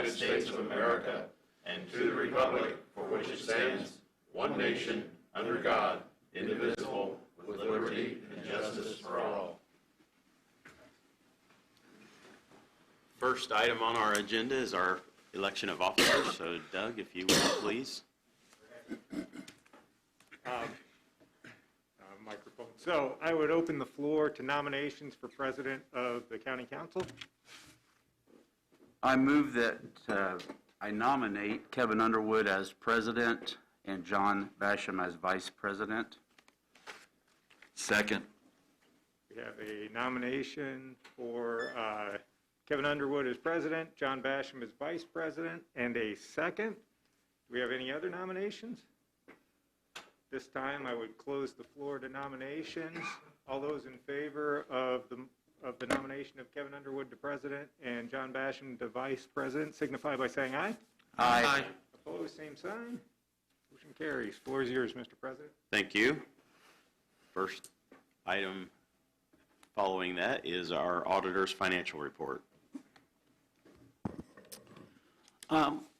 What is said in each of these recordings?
United States of America and to the republic for which it stands, one nation, under God, indivisible, with liberty and justice for all. First item on our agenda is our election of officers. So, Doug, if you would, please. Microphone. So I would open the floor to nominations for president of the county council. I move that I nominate Kevin Underwood as president and John Basham as vice president. Second. We have a nomination for Kevin Underwood as president, John Basham as vice president, and a second. Do we have any other nominations? This time I would close the floor to nominations. All those in favor of the nomination of Kevin Underwood to president and John Basham to vice president signify by saying aye. Aye. Opposed, same sign. Motion carries. Floor is yours, Mr. President. Thank you. First item following that is our auditor's financial report.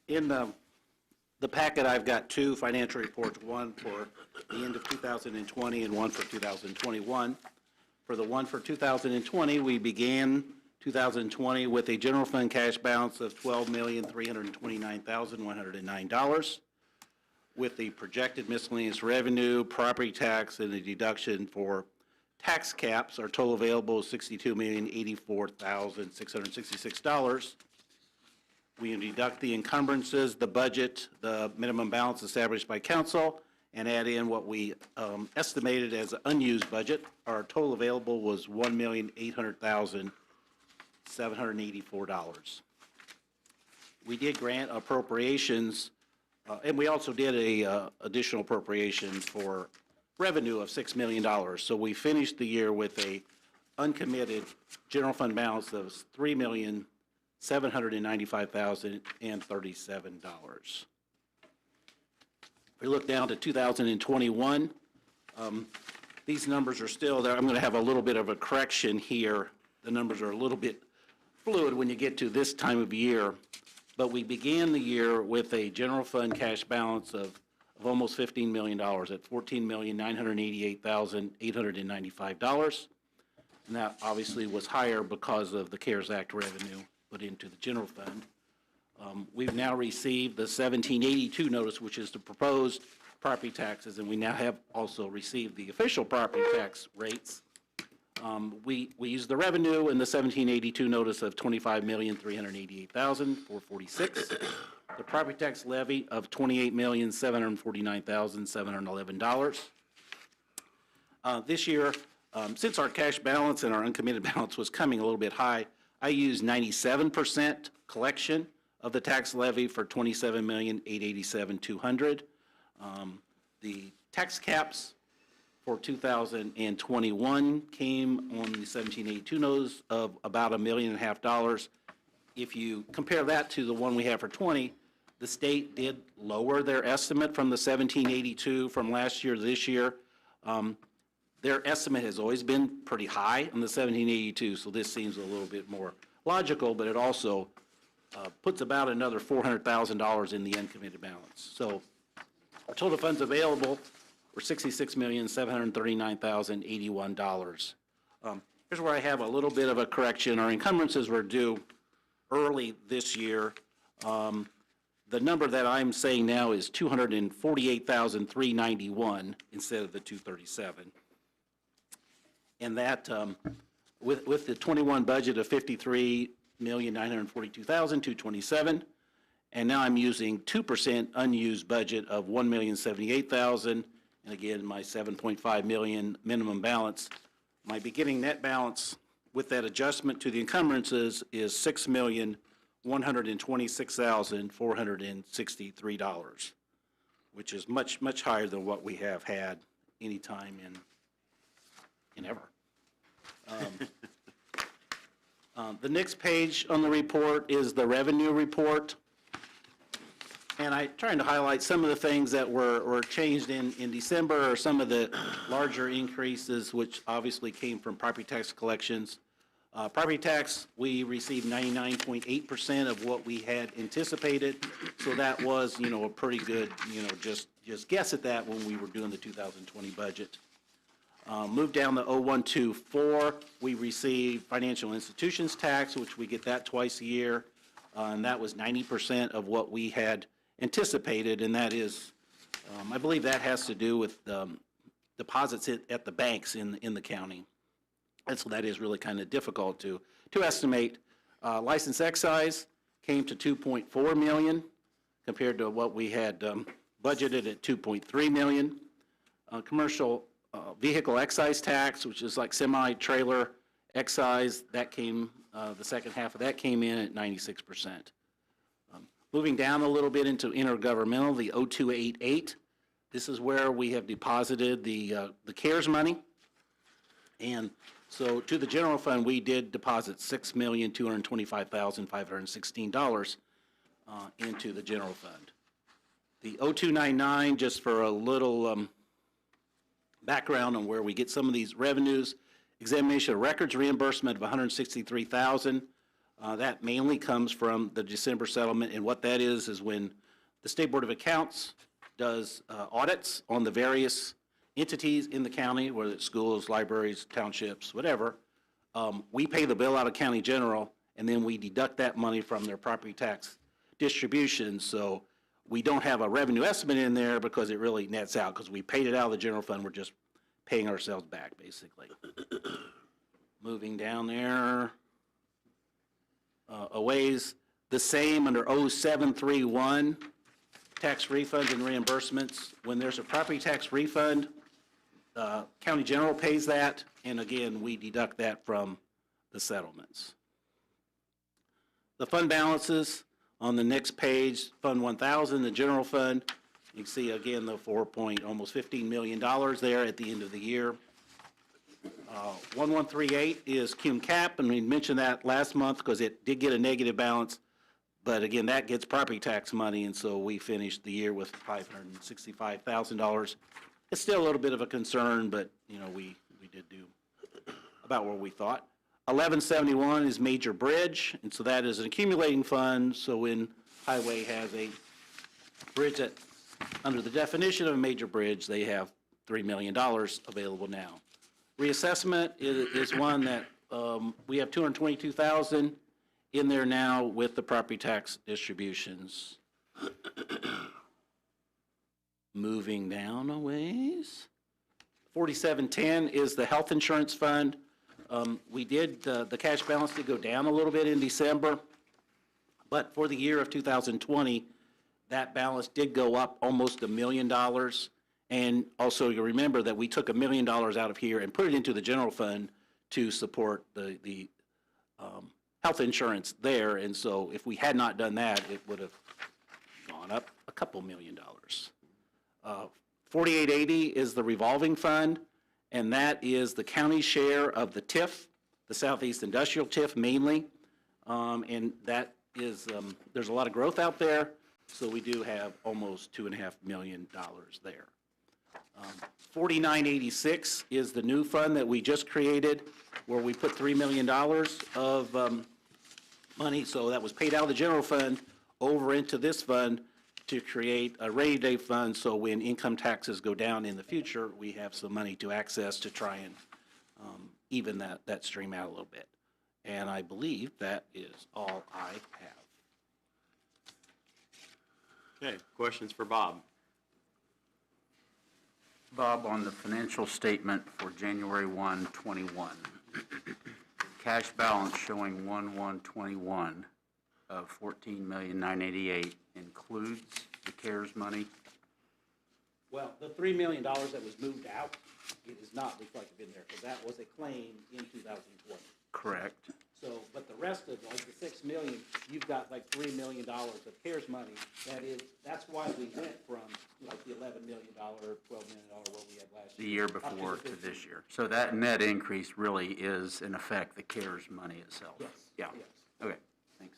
In the packet, I've got two financial reports, one for the end of 2020 and one for 2021. For the one for 2020, we began 2020 with a general fund cash balance of $12,329,109. With the projected miscellaneous revenue, property tax, and a deduction for tax caps, our total available is $62,084,666. We deduct the encumbrances, the budget, the minimum balance established by council, and add in what we estimated as an unused budget. Our total available was $1,800,784. We did grant appropriations, and we also did a additional appropriation for revenue of $6 million. So we finished the year with a uncommitted general fund balance of $3,795,037. If we look down to 2021, these numbers are still there. I'm going to have a little bit of a correction here. The numbers are a little bit fluid when you get to this time of year. But we began the year with a general fund cash balance of almost $15 million at $14,988,895. And that obviously was higher because of the CARES Act revenue put into the general fund. We've now received the 1782 notice, which is the proposed property taxes, and we now have also received the official property tax rates. We used the revenue in the 1782 notice of $25,388,446. The property tax levy of $28,749,711. This year, since our cash balance and our uncommitted balance was coming a little bit high, I used 97% collection of the tax levy for $27,887,200. The tax caps for 2021 came on the 1782 notice of about $1.5 million. If you compare that to the one we have for 20, the state did lower their estimate from the 1782 from last year to this year. Their estimate has always been pretty high on the 1782, so this seems a little bit more logical, but it also puts about another $400,000 in the uncommitted balance. So our total funds available were $66,739,081. Here's where I have a little bit of a correction. Our encumbrances were due early this year. The number that I'm saying now is $248,391 instead of the $237. And that, with the 21 budget of $53,942,227, and now I'm using 2% unused budget of $1,078,000, and again, my $7.5 million minimum balance. My beginning net balance with that adjustment to the encumbrances is $6,126,463, which is much, much higher than what we have had any time in ever. The next page on the report is the revenue report. And I'm trying to highlight some of the things that were changed in December, or some of the larger increases, which obviously came from property tax collections. Property tax, we received 99.8% of what we had anticipated, so that was, a pretty good, just guess at that when we were doing the 2020 budget. Move down to 0124, we received financial institutions tax, which we get that twice a year, and that was 90% of what we had anticipated, and that is, I believe that has to do with deposits at the banks in the county. And so that is really kind of difficult to estimate. License excise came to $2.4 million compared to what we had budgeted at $2.3 million. Commercial vehicle excise tax, which is like semi-trailer excise, that came, the second half of that came in at 96%. Moving down a little bit into intergovernmental, the 0288, this is where we have deposited the CARES money. And so to the general fund, we did deposit $6,225,516 into the general fund. The 0299, just for a little background on where we get some of these revenues, examination of records reimbursement of $163,000. That mainly comes from the December settlement, and what that is when the State Board of Accounts does audits on the various entities in the county, whether it's schools, libraries, townships, whatever. We pay the bill out of county general, and then we deduct that money from their property tax distribution. So we don't have a revenue estimate in there because it really nets out, because we paid it out of the general fund. We're just paying ourselves back, basically. Moving down there, a ways the same under 0731, tax refunds and reimbursements. When there's a property tax refund, county general pays that, and again, we deduct that from the settlements. The fund balances on the next page, Fund 1000, the general fund, you can see again the almost $15 million there at the end of the year. 1138 is cum cap, and we mentioned that last month because it did get a negative balance, but again, that gets property tax money, and so we finished the year with $565,000. It's still a little bit of a concern, but we did do about what we thought. 1171 is major bridge, and so that is an accumulating fund. So when highway has a bridge that, under the definition of a major bridge, they have $3 million available now. Reassessment is one that we have $222,000 in there now with the property tax distributions. Moving down a ways. 4710 is the health insurance fund. We did, the cash balance did go down a little bit in December, but for the year of 2020, that balance did go up almost $1 million. And also, you remember that we took $1 million out of here and put it into the general fund to support the health insurance there. And so if we had not done that, it would have gone up a couple $1 million. 4880 is the revolving fund, and that is the county share of the TIF, the Southeast Industrial TIF mainly. And that is, there's a lot of growth out there, so we do have almost $2.5 million there. 4986 is the new fund that we just created, where we put $3 million of money, so that was paid out of the general fund over into this fund to create a rainy day fund, so when income taxes go down in the future, we have some money to access to try and even that stream out a little bit. And I believe that is all I have. Okay, questions for Bob? Bob, on the financial statement for January 1, 21, cash balance showing 1/1/21 of $14,988,000 includes the CARES money? Well, the $3 million that was moved out, it is not reflected in there, because that was a claim in 2020. Correct. So, but the rest of, like the $6 million, you've got like $3 million of CARES money. That's why we went from like the $11 million, $12 million what we had last year. The year before to this year. So that net increase really is, in effect, the CARES money itself? Yes. Yeah. Yes. Okay, thanks.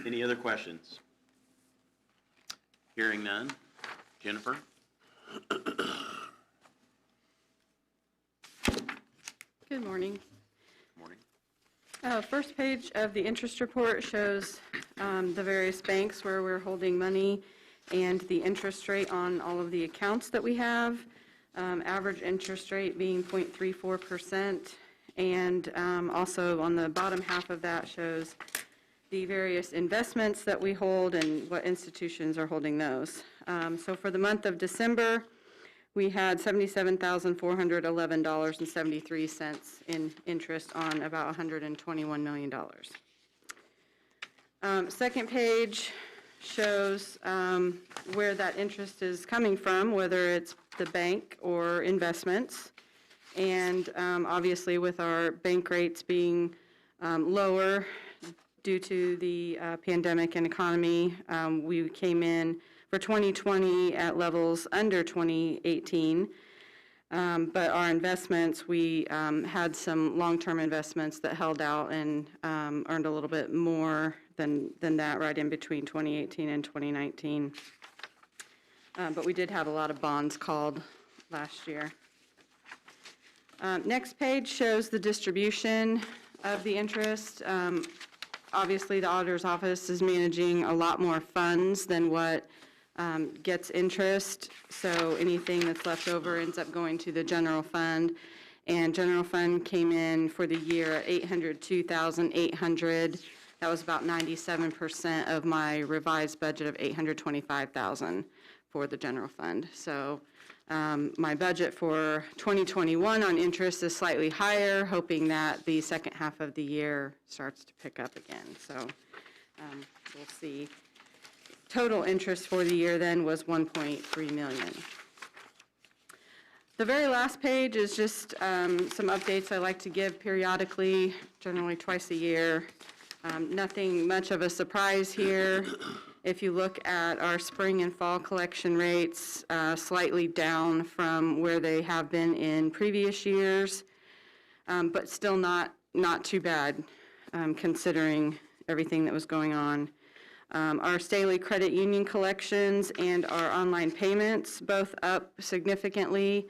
Any other questions? Hearing none. Jennifer? Good morning. First page of the interest report shows the various banks where we're holding money and the interest rate on all of the accounts that we have. Average interest rate being 0.34%. And also on the bottom half of that shows the various investments that we hold and what institutions are holding those. So for the month of December, we had $77,411.73 in interest on about $121 million. Second page shows where that interest is coming from, whether it's the bank or investments. And obviously with our bank rates being lower due to the pandemic and economy, we came in for 2020 at levels under 2018. But our investments, we had some long-term investments that held out and earned a little bit more than that right in between 2018 and 2019. But we did have a lot of bonds called last year. Next page shows the distribution of the interest. Obviously, the auditor's office is managing a lot more funds than what gets interest, so anything that's left over ends up going to the general fund. And general fund came in for the year at $802,800. That was about 97% of my revised budget of $825,000 for the general fund. So my budget for 2021 on interest is slightly higher, hoping that the second half of the year starts to pick up again. So we'll see. Total interest for the year then was $1.3 million. The very last page is just some updates I like to give periodically, generally twice a year. Nothing much of a surprise here. If you look at our spring and fall collection rates, slightly down from where they have been in previous years, but still not too bad considering everything that was going on. Our Staley Credit Union collections and our online payments both up significantly,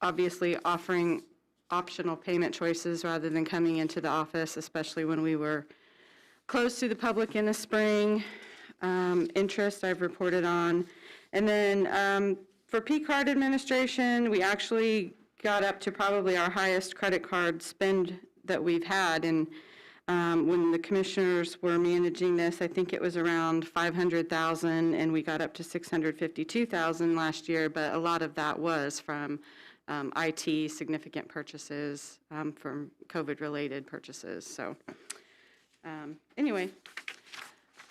obviously offering optional payment choices rather than coming into the office, especially when we were closed to the public in the spring. Interest I've reported on. And then for P-card administration, we actually got up to probably our highest credit card spend that we've had. And when the commissioners were managing this, I think it was around $500,000, and we got up to $652,000 last year, but a lot of that was from IT, significant purchases, from COVID-related purchases. So anyway,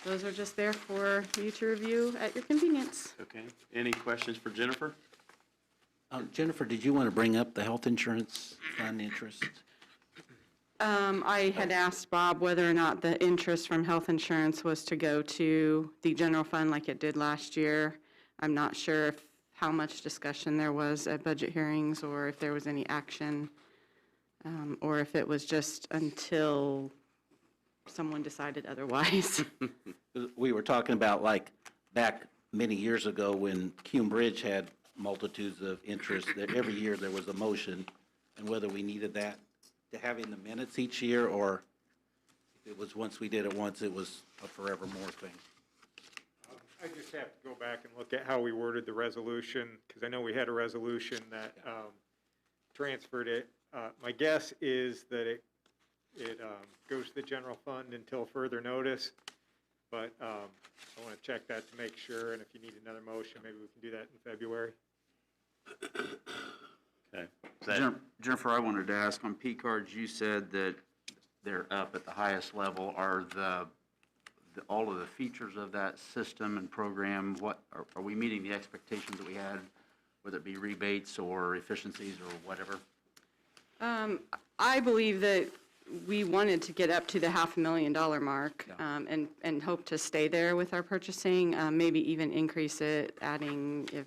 those are just there for you to review at your convenience. Okay. Any questions for Jennifer? Jennifer, did you want to bring up the health insurance fund interest? I had asked Bob whether or not the interest from health insurance was to go to the general fund like it did last year. I'm not sure how much discussion there was at budget hearings, or if there was any action, or if it was just until someone decided otherwise. We were talking about like back many years ago when Cume Bridge had multitudes of interest, that every year there was a motion, and whether we needed that to have in the minutes each year, or if it was once we did it once, it was a forevermore thing. I just have to go back and look at how we worded the resolution, because I know we had a resolution that transferred it. My guess is that it goes to the general fund until further notice, but I want to check that to make sure, and if you need another motion, maybe we can do that in February. Okay. Jennifer, I wanted to ask, on P cards, you said that they're up at the highest level. Are all of the features of that system and program, are we meeting the expectations that we had, whether it be rebates or efficiencies or whatever? I believe that we wanted to get up to the $500,000 mark, and hope to stay there with our purchasing, maybe even increase it, adding if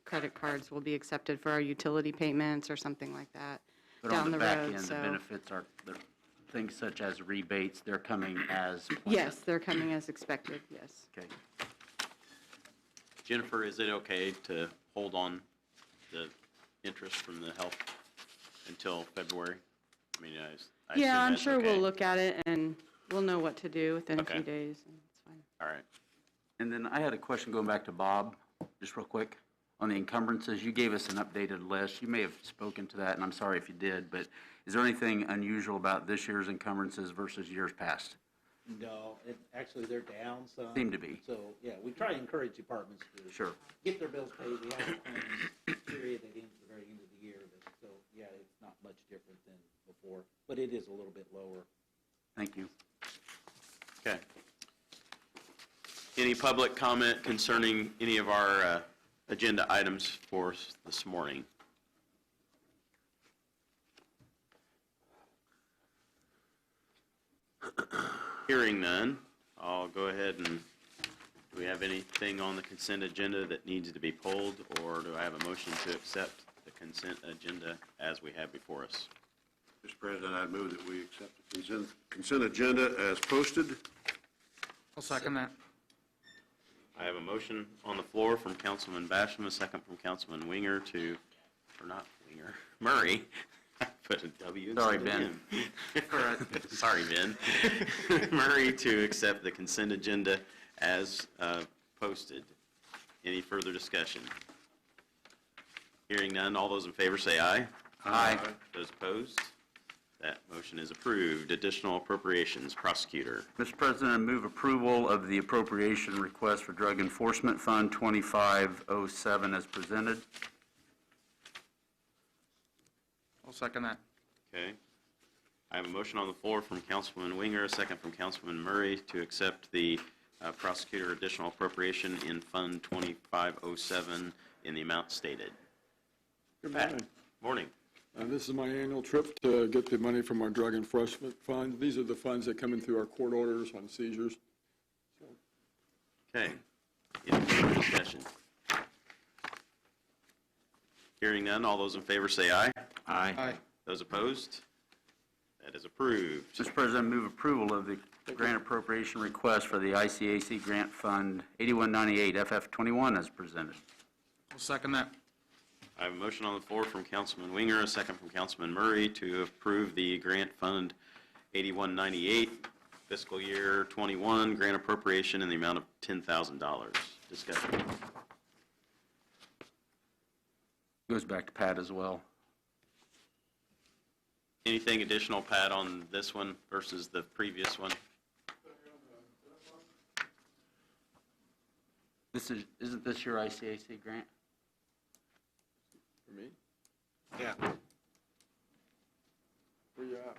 credit cards will be accepted for our utility payments or something like that But down on the the back road. end, the So benefits are, things such as rebates, they're coming as planned. yes, they're coming as expected, yes. Okay. Jennifer, is it okay to hold on the interest from the health until February? I mean, I assume Yeah, I'm that's sure we'll okay. look at it and we'll know what to do within a few Okay. days. And it's fine. All right. And then I had a question going back to Bob, just real quick, on the encumbrances. You gave us an updated list. You may have spoken to that, and I'm sorry if you did, but is there anything unusual about this year's encumbrances versus years past? No, actually, they're down some. Seem to be. So, yeah, we try to encourage departments to. Sure. Get their bills paid. We have a claims period that ends at the very end of the year. So, yeah, it's not much different than before, but it is a little bit lower. Thank you. Okay. Any public comment concerning any of our agenda items for this morning? Hearing none, I'll go ahead and, do we have anything on the consent agenda that needs to be pulled, or do I have a motion to accept the consent agenda as we have before us? Mr. President, I'd move that we accept the consent agenda as posted. I'll second that. I have a motion on the floor from Councilman Basham, a second from Councilman Winger to, or not Winger, Murray. I put a W Sorry, instead of Ben. M. Sorry, Ben. Murray to accept the consent agenda as posted. Any further discussion? Hearing none, all those in favor say aye. Aye. Those opposed? That motion is approved. Additional appropriations, prosecutor. Mr. President, I move approval of the appropriation request for Drug Enforcement Fund 2507 as presented. I'll second that. Okay. I have a motion on the floor from Councilman Winger, a second from Councilman Murray to accept the prosecutor additional appropriation in Fund 2507 in the amount stated. Good Pat, morning. morning. This is my annual trip to get the money from our Drug Enforcement Fund. These are the funds that come in through our court orders on seizures. Okay. Any further discussion? Hearing none, all those in favor say aye. Aye. Those opposed? That is approved. Mr. President, I move approval of the grant appropriation request for the ICAC Grant Fund 8198 FF21 as presented. I'll second that. I have a motion on the floor from Councilman Winger, a second from Councilman Murray to approve the Grant Fund 8198 fiscal year 21 grant appropriation in the amount of $10,000. Discussion. Goes back to Pat as well. Anything additional, Pat, on this one versus the previous one? Isn't this your ICAC grant? For me? Yeah. Where you at?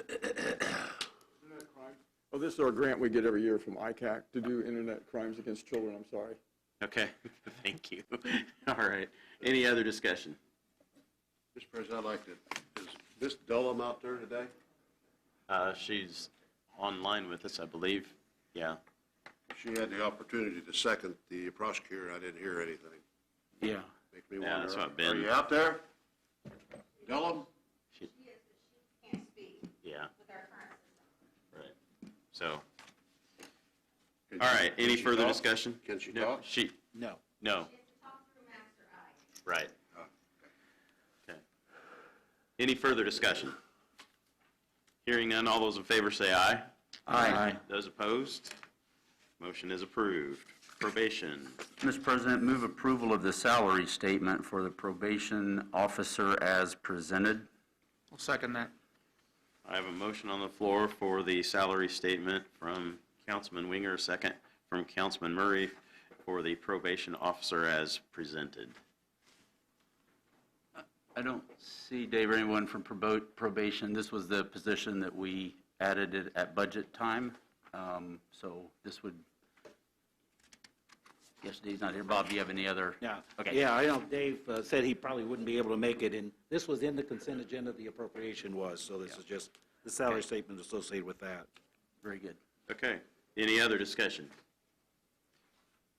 Internet crime. Oh, this is our grant we get every year from ICAC to do internet crimes against children. I'm sorry. Okay, thank you. All right. Any other discussion? Mr. President, I'd like to, is Miss Dullum out there today? She's online with us, I believe. Yeah. She had the opportunity to second the prosecutor. I didn't hear anything. Yeah. Makes me Yeah, wonder. that's what Are Ben- you out there? Dullum? She, Can't speak yeah, with our current system. right. So, Can all she- right, can any she further talk? discussion? Can she No, talk? She, No. no, She has to talk through Master I. right. Okay. Any further discussion? Hearing none, all those in favor say aye. Aye. Those opposed? Motion is approved. Probation. Mr. President, move approval of the salary statement for the probation officer as presented. I'll second that. I have a motion on the floor for the salary statement from Councilman Winger, second from Councilman Murray for the probation officer as presented. I don't see, Dave, or anyone from probation. This was the position that we added it at budget time. So this would, yes, Dave's not here. Bob, do you have any other? Yeah. Okay. Yeah, I know Dave said he probably wouldn't be able to make it, and this was in the consent agenda, the appropriation was, so this is just the salary statement associated with that. Very good. Okay. Any other discussion?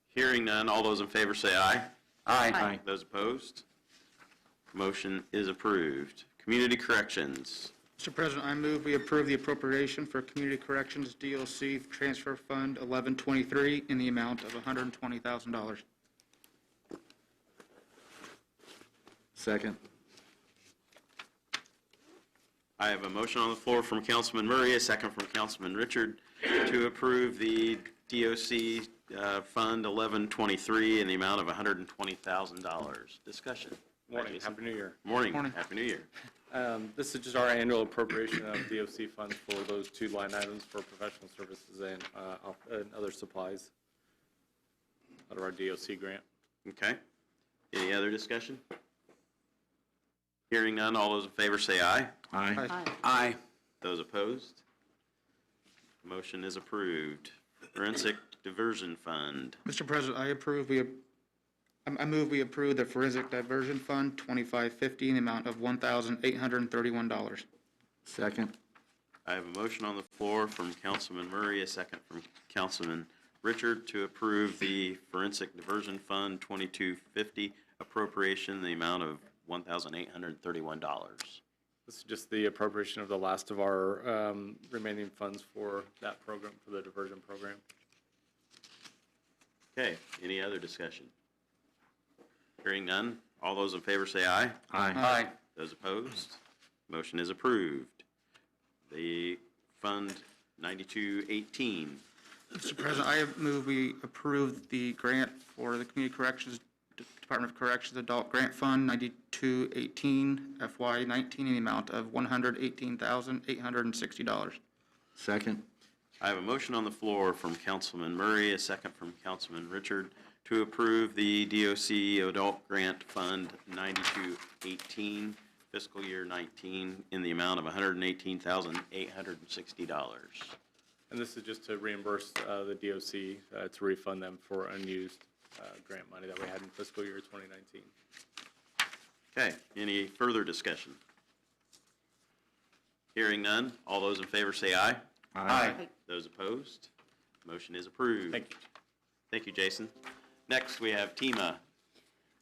Hearing none, all those in favor say aye. Aye. Those opposed? Motion is approved. Community corrections. Mr. President, I move we approve the appropriation for Community Corrections DLC Transfer Fund 1123 in the amount of $120,000. Second. I have a motion on the floor from Councilman Murray, a second from Councilman Richard, to approve the DOC Fund 1123 in the amount of $120,000. Discussion. Morning, Jason. Happy New Year. Morning. Morning. Happy New Year. This is just our annual appropriation of DOC funds for those two line items for professional services and other supplies out of our DOC grant. Okay. Any other discussion? Hearing none, all those in favor say aye. Aye. Aye. Those opposed? Motion is approved. Forensic Diversion Fund. Mr. President, I move we approve the Forensic Diversion Fund 2550 in the amount of $1,831. Second. I have a motion on the floor from Councilman Murray, a second from Councilman Richard to approve the Forensic Diversion Fund 2250 appropriation in the amount of $1,831. This is just the appropriation of the last of our remaining funds for that program, for the diversion program. Okay, any other discussion? Hearing none, all those in favor say aye. Aye. Those opposed? Motion is approved. The Fund 9218. Mr. President, I move we approve the grant for the Community Corrections, Department of Corrections Adult Grant Fund 9218 FY19 in the amount of $118,860. Second. I have a motion on the floor from Councilman Murray, a second from Councilman Richard, to approve the DOC Adult Grant Fund 9218 fiscal year 19 in the amount of $118,860. And this is just to reimburse the DOC to refund them for unused grant money that we had in fiscal year 2019. Okay, any further discussion? Hearing none, all those in favor say aye. Aye. Those opposed? Motion is approved. Thank you. Thank you, Jason. Next, we have TEMA.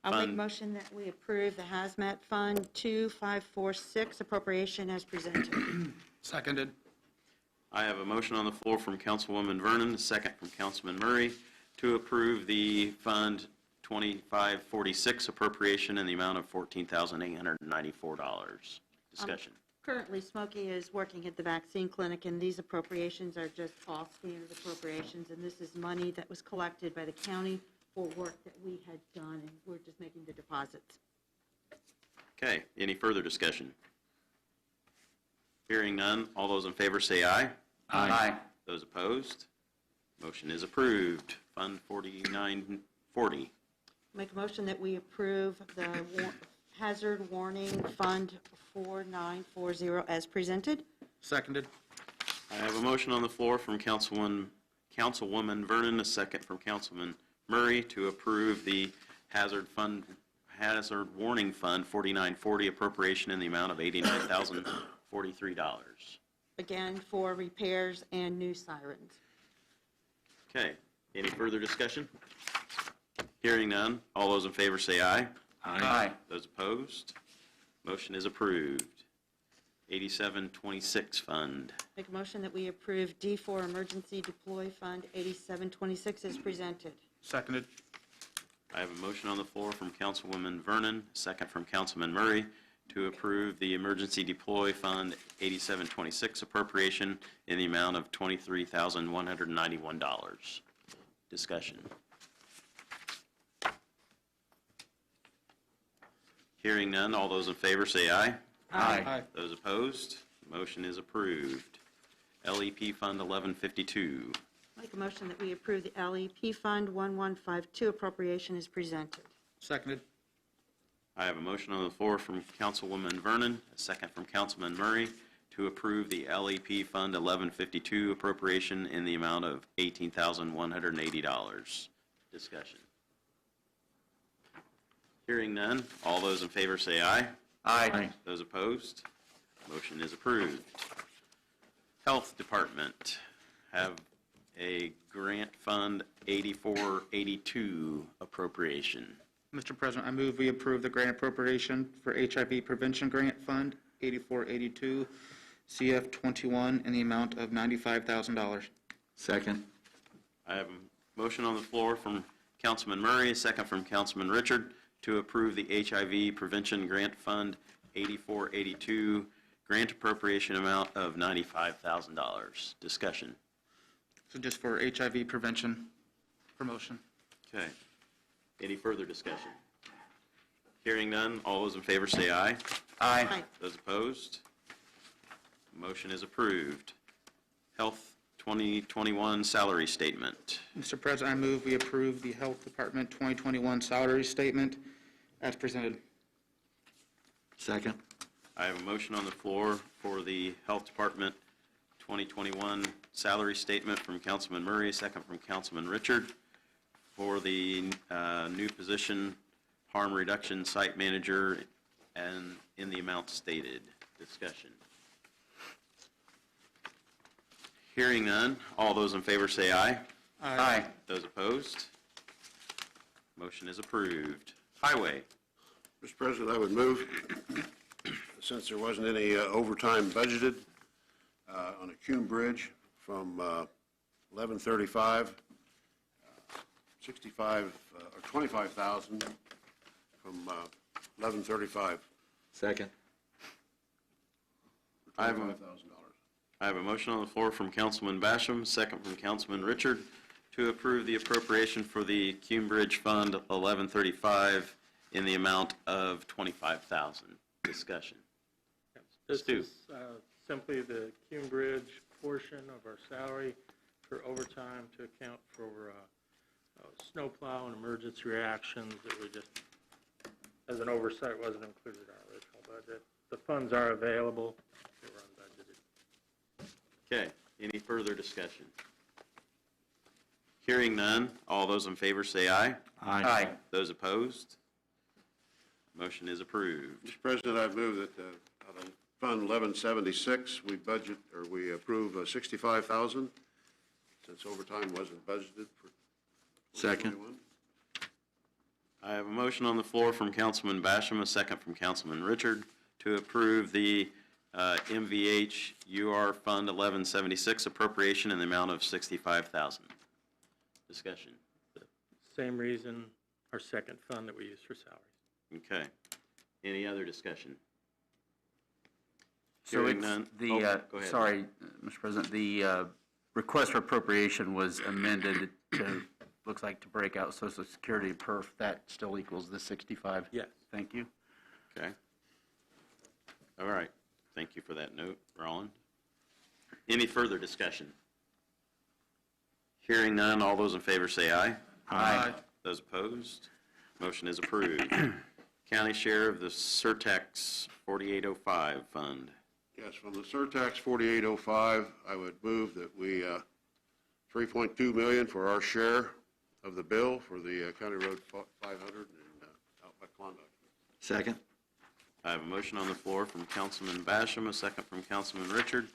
I'll make a Fund. motion that we approve the Hazmat Fund 2546 appropriation as presented. Seconded. I have a motion on the floor from Councilwoman Vernon, a second from Councilman Murray, to approve the Fund 2546 appropriation in the amount of $14,894. Discussion. Currently, Smokey is working at the vaccine clinic, and these appropriations are just all standard appropriations, and this is money that was collected by the county for work that we had done, and we're just making the deposits. Okay, any further discussion? Hearing none, all those in favor say aye. Aye. Those opposed? Motion is approved. Fund 4940. Make a motion that we approve the Hazard Warning Fund 4940 as presented. Seconded. I have a motion on the floor from Councilwoman Vernon, a second from Councilman Murray to approve the Hazard Warning Fund 4940 appropriation in the amount of $89,043. Again, for repairs and new sirens. Okay, any further discussion? Hearing none, all those in favor say aye. Aye. Those opposed? Motion is approved. 8726 Fund. Make a motion that we approve D4 Emergency Deploy Fund 8726 as presented. Seconded. I have a motion on the floor from Councilwoman Vernon, a second from Councilman Murray, to approve the Emergency Deploy Fund 8726 appropriation in the amount of $23,191. Discussion. Hearing none, all those in favor say aye. Aye. Those opposed, motion is approved. LEP Fund 1152. Make a motion that we approve the LEP Fund 1152 appropriation as presented. Seconded. I have a motion on the floor from Councilwoman Vernon, a second from Councilman Murray, to approve the LEP Fund 1152 appropriation in the amount of $18,180. Discussion. Hearing none, all those in favor say aye. Aye. Those opposed, motion is approved. Health Department have a Grant Fund 8482 appropriation. Mr. President, I move we approve the grant appropriation for HIV Prevention Grant Fund 8482 CF21 in the amount of $95,000. Second. I have a motion on the floor from Councilman Murray, a second from Councilman Richard, to approve the HIV Prevention Grant Fund 8482 grant appropriation amount of $95,000. Discussion. So just for HIV prevention promotion. Okay. Any further discussion? Hearing none, all those in favor say aye. Aye. Those opposed? Motion is approved. Health 2021 salary statement. Mr. President, I move we approve the Health Department 2021 salary statement as presented. Second. I have a motion on the floor for the Health Department 2021 salary statement from Councilman Murray, a second from Councilman Richard, for the new position, harm reduction site manager, and in the amount stated. Discussion. Hearing none, all those in favor say aye. Aye. Those opposed? Motion is approved. Highway. Mr. President, I would move, since there wasn't any overtime budgeted on a Cume Bridge from 1135, 65, or 25,000 from 1135. Second. I have a- $25,000. I have a motion on the floor from Councilman Basham, second from Councilman Richard, to approve the appropriation for the Cume Bridge Fund 1135 in the amount of $25,000. Discussion. This Stu. is simply the Cume Bridge portion of our salary for overtime to account for snowplow and emergency reactions that we just, as an oversight, wasn't included in our original budget. The funds are available. They were unbudgeted. Okay, any further discussion? Hearing none, all those in favor say aye. Aye. Those opposed? Motion is approved. Mr. President, I move that out of Fund 1176, we budget, or we approve 65,000, since overtime wasn't budgeted for Second. 2021. I have a motion on the floor from Councilman Basham, a second from Councilman Richard, to approve the MVH UR Fund 1176 appropriation in the amount of $65,000. Discussion. Same reason, our second fund that we use for salaries. Okay. Any other discussion? So Hearing it's none. the, Oh, go ahead. sorry, Mr. President, the request for appropriation was amended to, looks like to break out Social Security perf. That still equals the 65? Yes. Thank you. Okay. All right. Thank you for that note, Roland. Any further discussion? Hearing none, all those in favor say aye. Aye. Those opposed? Motion is approved. County share of the Surtax 4805 fund. Yes, from the surtax 4805, I would move that we, 3.2 million for our share of the bill for the County Road 500 and out by Klondike. Second. I have a motion on the floor from Councilman Basham, a second from Councilman Richard,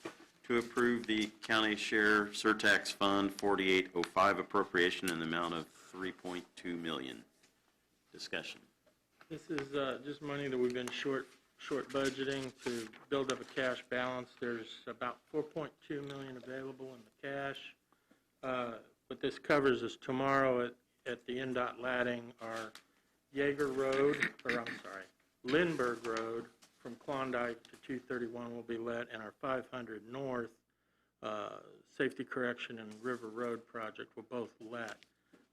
to approve the county share Surtax Fund 4805 appropriation in the amount of $3.2 million. Discussion. This is just money that we've been short budgeting to build up a cash balance. There's about $4.2 million available in the cash. What this covers is tomorrow at the NDOT Ladding, our Yeager Road, Lindbergh Road from Klondike to 231 will be let, and our 500 North Safety Correction and River Road project will both let.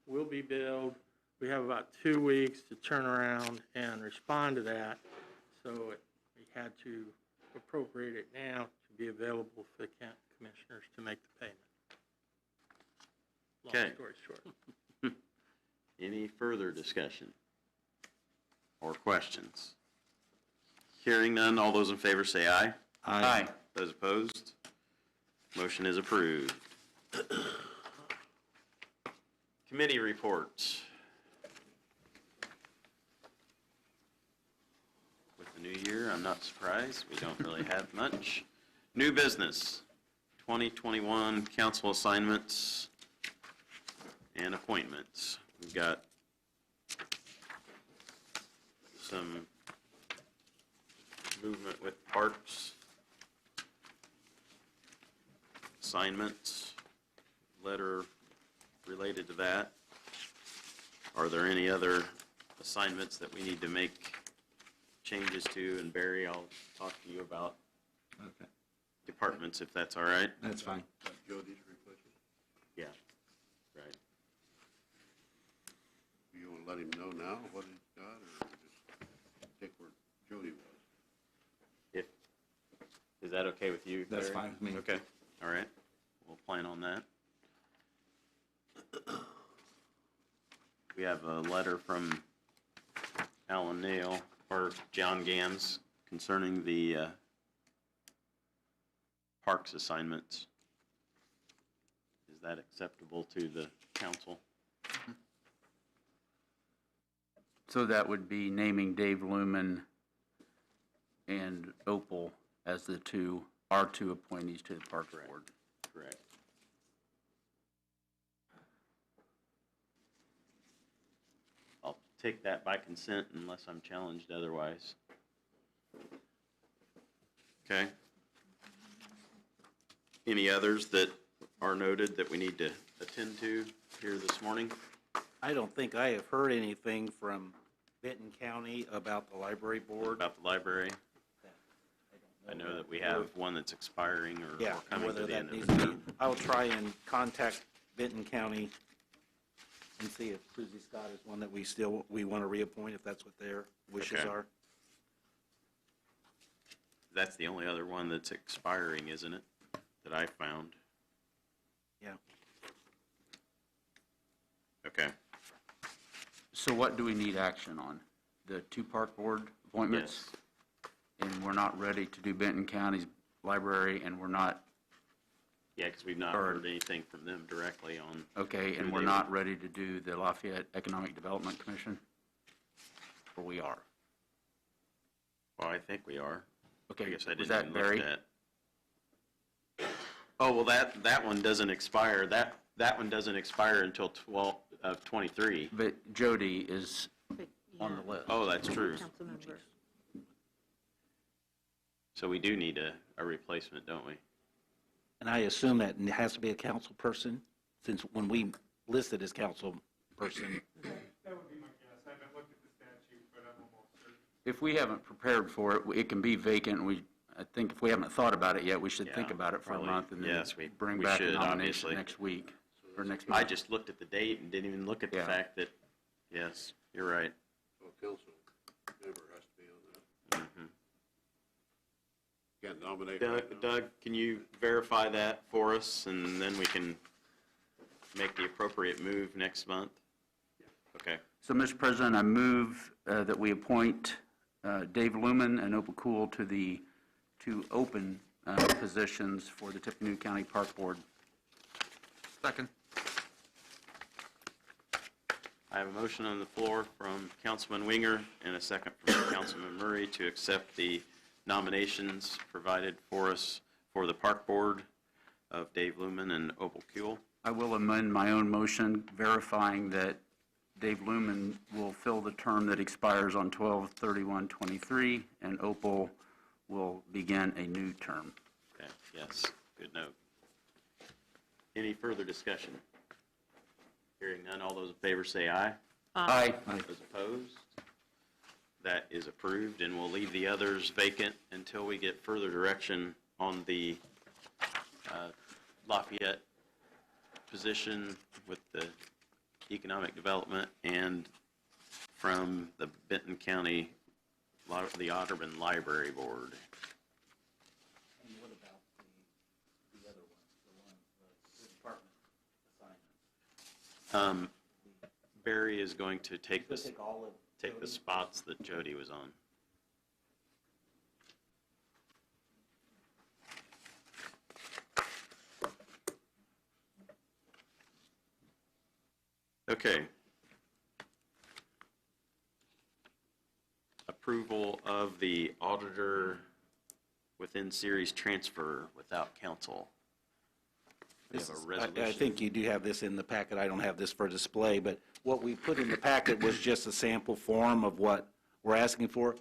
Will be billed. We have about 2 weeks to turn around and respond to that, so we had to appropriate it now to be available for the county commissioners to make the payment. Long Okay. story short. Any further discussion or questions? Hearing none, all those in favor say aye. Aye. Those opposed? Motion is approved. Committee reports. With the new year, I'm not surprised. We don't really have much. New business, 2021 council assignments and appointments. We've got some movement with parks, assignments, letter related to that. Are there any other assignments that we need to make changes to? And Barry, I'll talk to you about Okay, departments, if that's all right. that's fine. Jody's replacement. Yeah. Right. You want to let him know now what he's got, or just take where Jody was? If, is that okay with you? That's Larry? fine with me. Okay, all right. We'll plan on that. We have a letter from Alan Neal, or John Gams, concerning the parks assignments. Is that acceptable to the council? So that would be naming Dave Lumen and Opal as our two appointees to the Parks Correct. Board. Correct. I'll take that by consent unless I'm challenged otherwise. Okay. Any others that are noted that we need to attend to here this morning? I don't think I have heard anything from Benton County about the library board. About the library? I know that we have one that's expiring or Yeah, coming whether to the that end needs of to the be, term. I'll try and contact Benton County and see if Suzie Scott is one that we want to reappoint, if that's what their wishes Okay. are. That's the only other one that's expiring, isn't it, that I found? Yeah. Okay. So what do we need action on? The two Park Board appointments? Yes. And we're not ready to do Benton County's library, and we're not, Yeah, because we've not Or- heard anything from them directly on. okay, and who we're they not were. ready to do the Lafayette Economic Development Commission? Or we are? Well, I think we are. I Okay, guess I was didn't that even look Barry? at. Oh, well, that one doesn't expire. That one doesn't expire until 23. But Jody is But, on yeah, the list. Oh, that's true. council member. So we do need a replacement, don't we? And I assume that it has to be a council person, since when we listed as council person, That would be my guess. I haven't looked at the statute, but I'm almost certain. If we haven't prepared for it, it can be vacant. I think if we haven't thought about it yet, we should think Yeah, about it for a probably. month and then Yes, we bring back a should, nomination obviously. next week, or next I month. just looked at the date and didn't even look at the Yeah. fact that, yes, you're right. So a council member has to be on that. Mhm. Can't nominate right now. Doug, can you verify that for us, and then we can make the appropriate move next month? Okay. So, Mr. President, I move that we appoint Dave Lumen and Opal Cool to the two open positions for the Tippecanoe County Park Board. Second. I have a motion on the floor from Councilman Winger and a second from Councilman Murray to accept the nominations provided for us for the Park Board of Dave Lumen and Opal Kuhl. I will amend my own motion verifying that Dave Lumen will fill the term that expires on 12/31/23, and Opal will begin a new term. Okay, yes, good note. Any further discussion? Hearing none, all those in favor say aye. Aye. Those opposed? That is approved, and we'll leave the others vacant until we get further direction on the Lafayette position with the economic development and from the Benton County, the Otterman Library Board. and what about the other one, the department assignments? Barry is going to take We'll this. take all of Take the spots that Jody was on. Okay. Approval of the auditor within series transfer without council. We have a I resolution. think you do have this in the packet. I don't have this for display, but what we put in the packet was just a sample form of what we're asking for.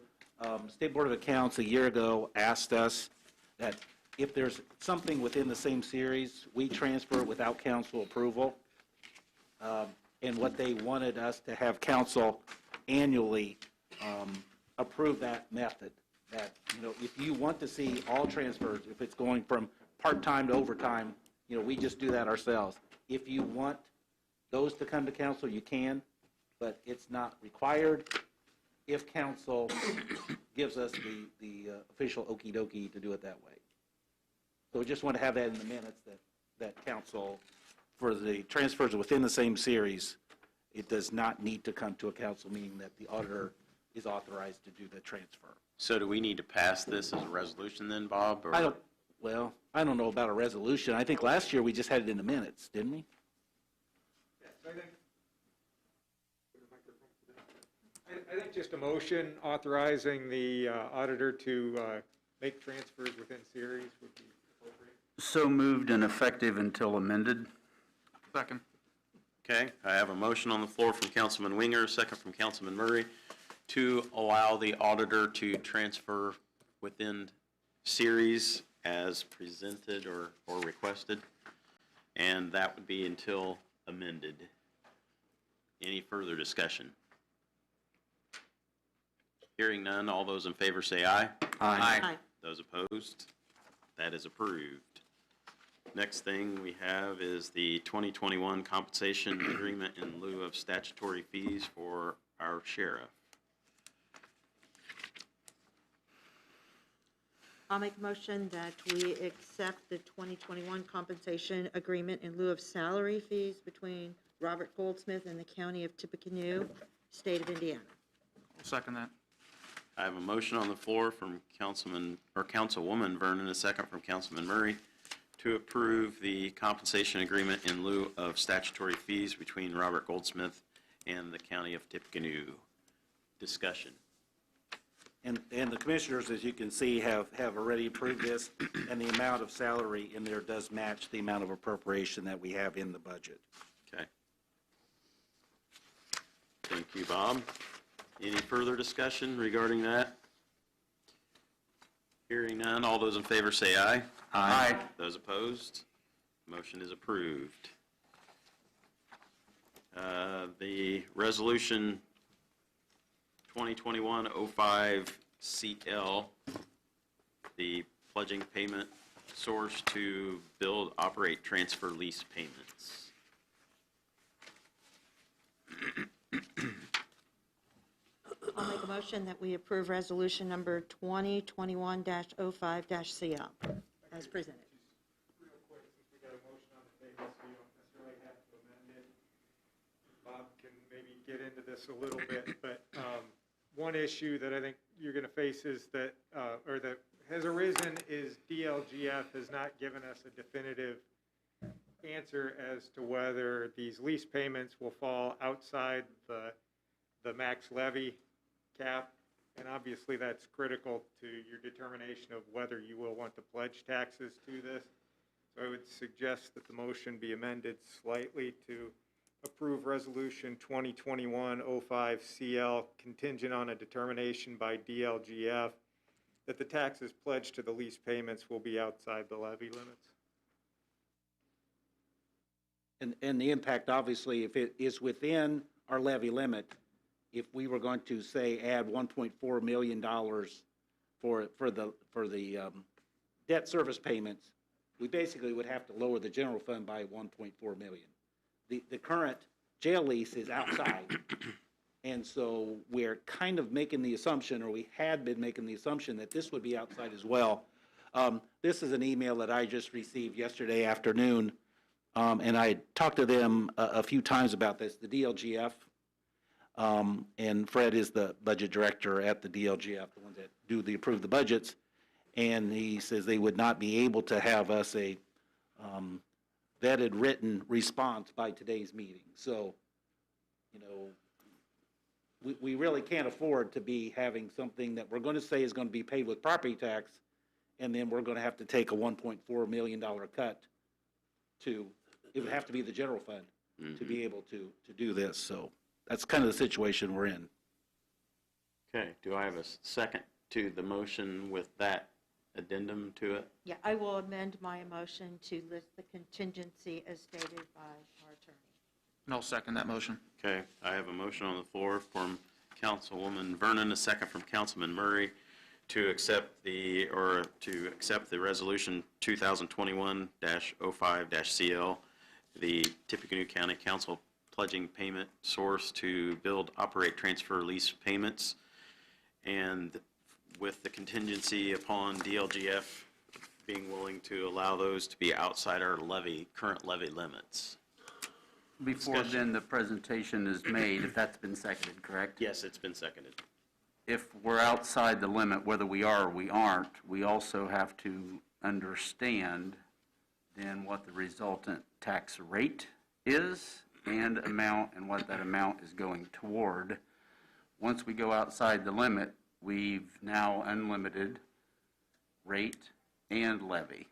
State Board of Accounts a year ago asked us that if there's something within the same series, we transfer it without council approval. And what they wanted us to have council annually approve that method. that, if you want to see all transfers, if it's going from part-time to overtime, we just do that ourselves. If you want those to come to council, you can, but it's not required if council gives us the official okey-dokey to do it that way. So we just want to have that in the minutes that council, for the transfers within the same series, it does not need to come to a council meeting that the auditor is authorized to do the transfer. So do we need to pass this as a resolution then, Bob? Or- I don't know about a resolution. I think last year we just had it in the minutes, didn't we? I think just a motion authorizing the auditor to make transfers within series would be appropriate. So moved and effective until amended. Second. Okay, I have a motion on the floor from Councilman Winger, a second from Councilman Murray, to allow the auditor to transfer within series as presented or requested, and that would be until amended. Any further discussion? Hearing none, all those in favor say aye. Aye. Those opposed? That is approved. Next thing we have is the 2021 compensation agreement in lieu of statutory fees for our sheriff. I'll make a motion that we accept the 2021 compensation agreement in lieu of salary fees between Robert Goldsmith and the County of Tippecanoe, State of Indiana. I'll second that. I have a motion on the floor from Councilwoman Vernon, a second from Councilman Murray, to approve the compensation agreement in lieu of statutory fees between Robert Goldsmith and the County of Tippecanoe. Discussion. And the commissioners, as you can see, have already approved this, and the amount of salary in there does match the amount of appropriation that we have in the budget. Okay. Thank you, Bob. Any further discussion regarding that? Hearing none, all those in favor say aye. Aye. Those opposed? Motion is approved. The resolution 2021-05 the pledging payment source to build, operate, transfer, lease payments. I'll make a motion that we approve resolution number 2021-05-CL as presented. Real quick, since we got a motion on the table, so you don't necessarily have to amend it. Bob can maybe get into this a little bit, but one issue that I think you're going to face is that, or that has arisen, is DLGF has not given us a definitive answer as to whether these lease payments will fall outside the max levy cap, and obviously that's critical to your determination of whether you will want to pledge taxes to this. So I would suggest that the motion be amended slightly to approve Resolution 2021-05 contingent on a determination by DLGF that the taxes pledged to the lease payments will be outside the levy limits. And the impact, obviously, if it is within our levy limit, if we were going to, say, add $1.4 million for the debt service payments, we basically would have to lower the general fund by $1.4 million. The current jail lease is outside, and so we're kind of making the assumption, or we had been making the assumption, that this would be outside as well. This is an email that I just received yesterday afternoon, and I talked to them a few times about this, the DLGF. And Fred is the budget director at the DLGF, the ones that approve the budgets, and he says they would not be able to have us a vetted written response by today's meeting. So, we really can't afford to be having something that we're going to say is going to be paid with property tax, and then we're going to have to take a $1.4 million cut it would have to be the general fund to be able to do this, so. That's kind of the situation we're in. Okay, do I have a second to the motion with that addendum to it? Yeah, I will amend my motion to list the contingency as stated by our attorney. And I'll second that motion. Okay, I have a motion on the floor from Councilwoman Vernon, a second from Councilman Murray, to accept the resolution 2021-05-CL, the Tippecanoe County Council pledging payment source to build, operate, transfer, lease payments, and with the contingency upon DLGF being willing to allow those to be outside our current levy limits. Before Discussion. then, the presentation is made, if that's been seconded, correct? Yes, it's been seconded. If we're outside the limit, whether we are or we aren't, we also have to understand then what the resultant tax rate is and amount, and what that amount is going toward. Once we go outside the limit, we've now unlimited rate and levy.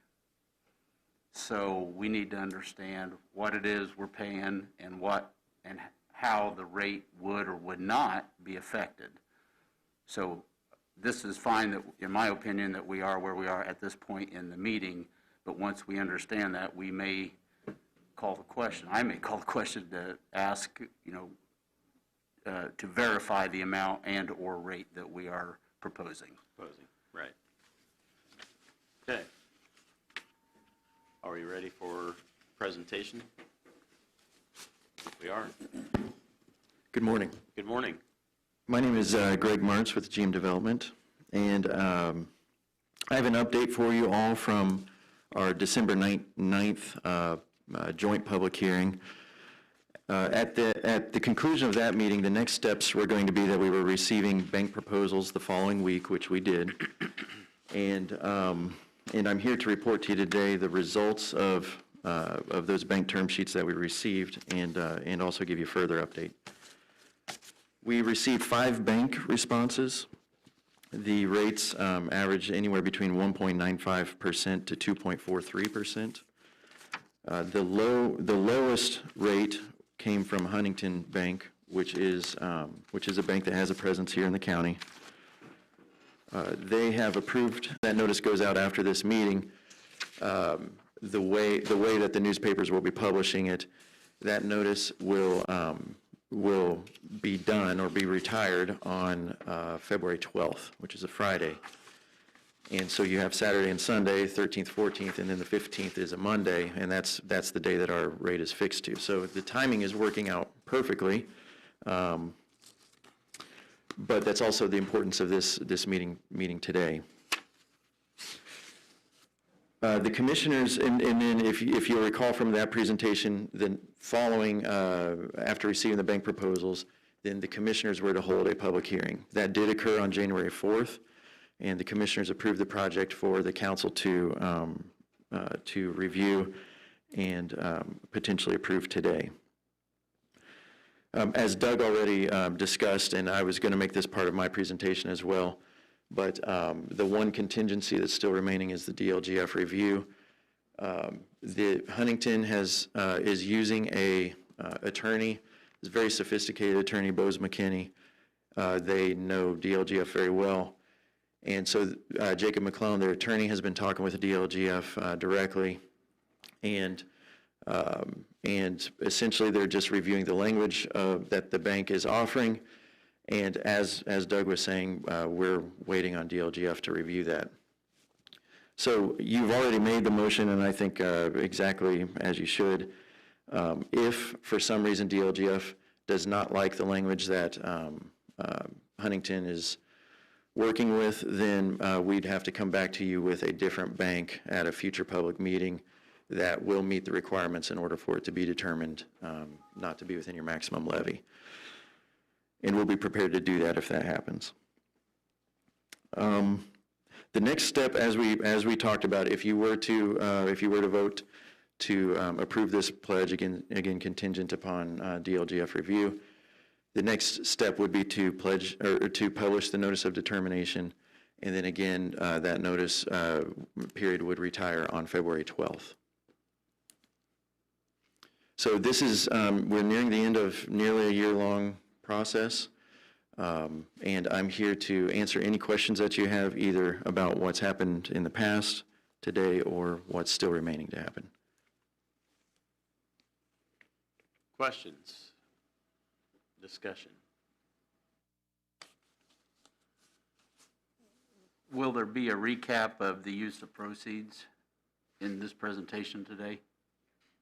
So we need to understand what it is we're paying and what and how the rate would or would not be affected. So this is fine, that, in my opinion, that we are where we are at this point in the meeting, but once we understand that, we may call the question, I may call the question to ask, to verify the amount and/or rate that we are proposing. Right. Okay. Are we ready for presentation? We are. Good morning. Good morning. My name is Greg Martz with GM Development, and I have an update for you all from our December 9th joint public hearing. At the conclusion of that meeting, the next steps were going to be that we were receiving bank proposals the following week, which we did, and I'm here to report to you today the results of those bank term sheets that we received, and also give you a further update. We received 5 bank responses. The rates averaged anywhere between 1.95% to 2.43%. The lowest rate came from Huntington Bank, which is a bank that has a presence here in the county. They have approved, that notice goes out after this meeting, the way that the newspapers will be publishing it, that notice will be done or be retired on February 12th, which is a Friday. And so you have Saturday and Sunday, 13th, 14th, and then the 15th is a Monday, and that's the day that our rate is fixed to. So the timing is working out perfectly, but that's also the importance of this meeting today. The commissioners, and then if you'll recall from that presentation, then following, after receiving the bank proposals, then the commissioners were to hold a public hearing. That did occur on January 4th, and the commissioners approved the project for the council to review and potentially approve today. As Doug already discussed, and I was going to make this part of my presentation as well, but the one contingency that's still remaining is the DLGF review. The Huntington is using a attorney, is a very sophisticated attorney, Bose McKinney. They know DLGF very well. And so Jacob McClellan, their attorney, has been talking with the DLGF directly. And essentially they're just reviewing the language that the bank is offering. And as Doug was saying, we're waiting on DLGF to review that. So you've already made the motion, and I think exactly as you should. If for some reason DLGF does not like the language that Huntington is working with, then we'd have to come back to you with a different bank at a future public meeting that will meet the requirements in order for it to be determined not to be within your maximum levy. And we'll be prepared to do that if that happens. The next step, as we talked about, if you were to vote to approve this pledge, again contingent upon DLGF review, the next step would be to pledge or to publish the notice of determination, and then again that notice period would retire on February 12th. So this is we're nearing the end of nearly a year-long process, and I'm here to answer any questions that you have, either about what's happened in the past, today, or what's still remaining to happen. Questions? Discussion? will there be a recap of the use of proceeds in this presentation today?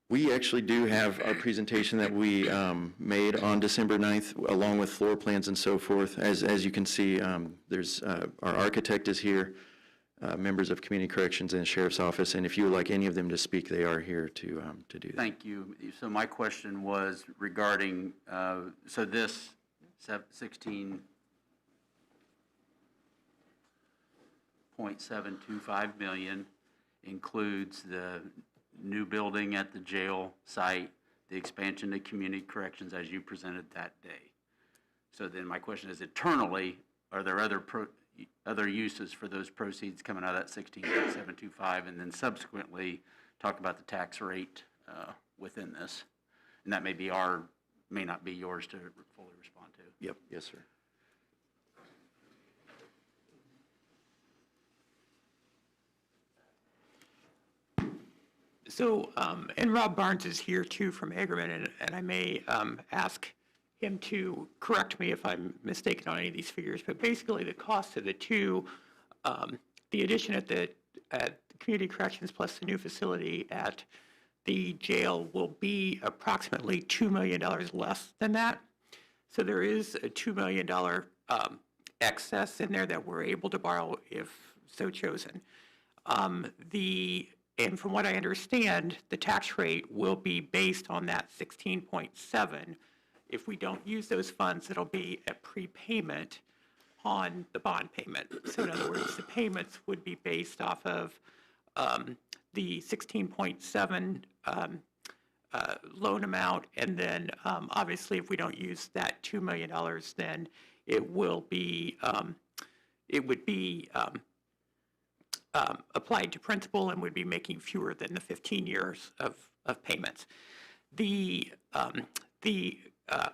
We actually do have our presentation that we made on December 9th, along with floor plans and so forth. As you can see, there's, our architect is here, members of Community Corrections and Sheriff's Office, and if you would like any of them to speak, they are here to do that. Thank you. So my question was regarding, so this 16.725 million includes the new building at the jail site, the expansion to community corrections as you presented that day. So then my question is, internally, are there other uses for those proceeds coming out of that 16.725, and then subsequently talk about the tax rate within this? And that may not be yours to fully respond to. Yep, yes, sir. So, and Rob Barnes is here too from Hagerman, and I may ask him to correct me if I'm mistaken on any of these figures, but basically the cost of the two, the addition at the community corrections plus the new facility at the jail will be approximately $2 million less than that. So there is a $2 million excess in there that we're able to borrow if so chosen. And from what I understand, the tax rate will be based on that 16.7. If we don't use those funds, it'll be a prepayment on the bond payment. So in other words, the payments would be based off of the 16.7 loan amount, and then obviously if we don't use that $2 million, then it will be, it would be applied to principal and would be making fewer than the 15 years of payments. The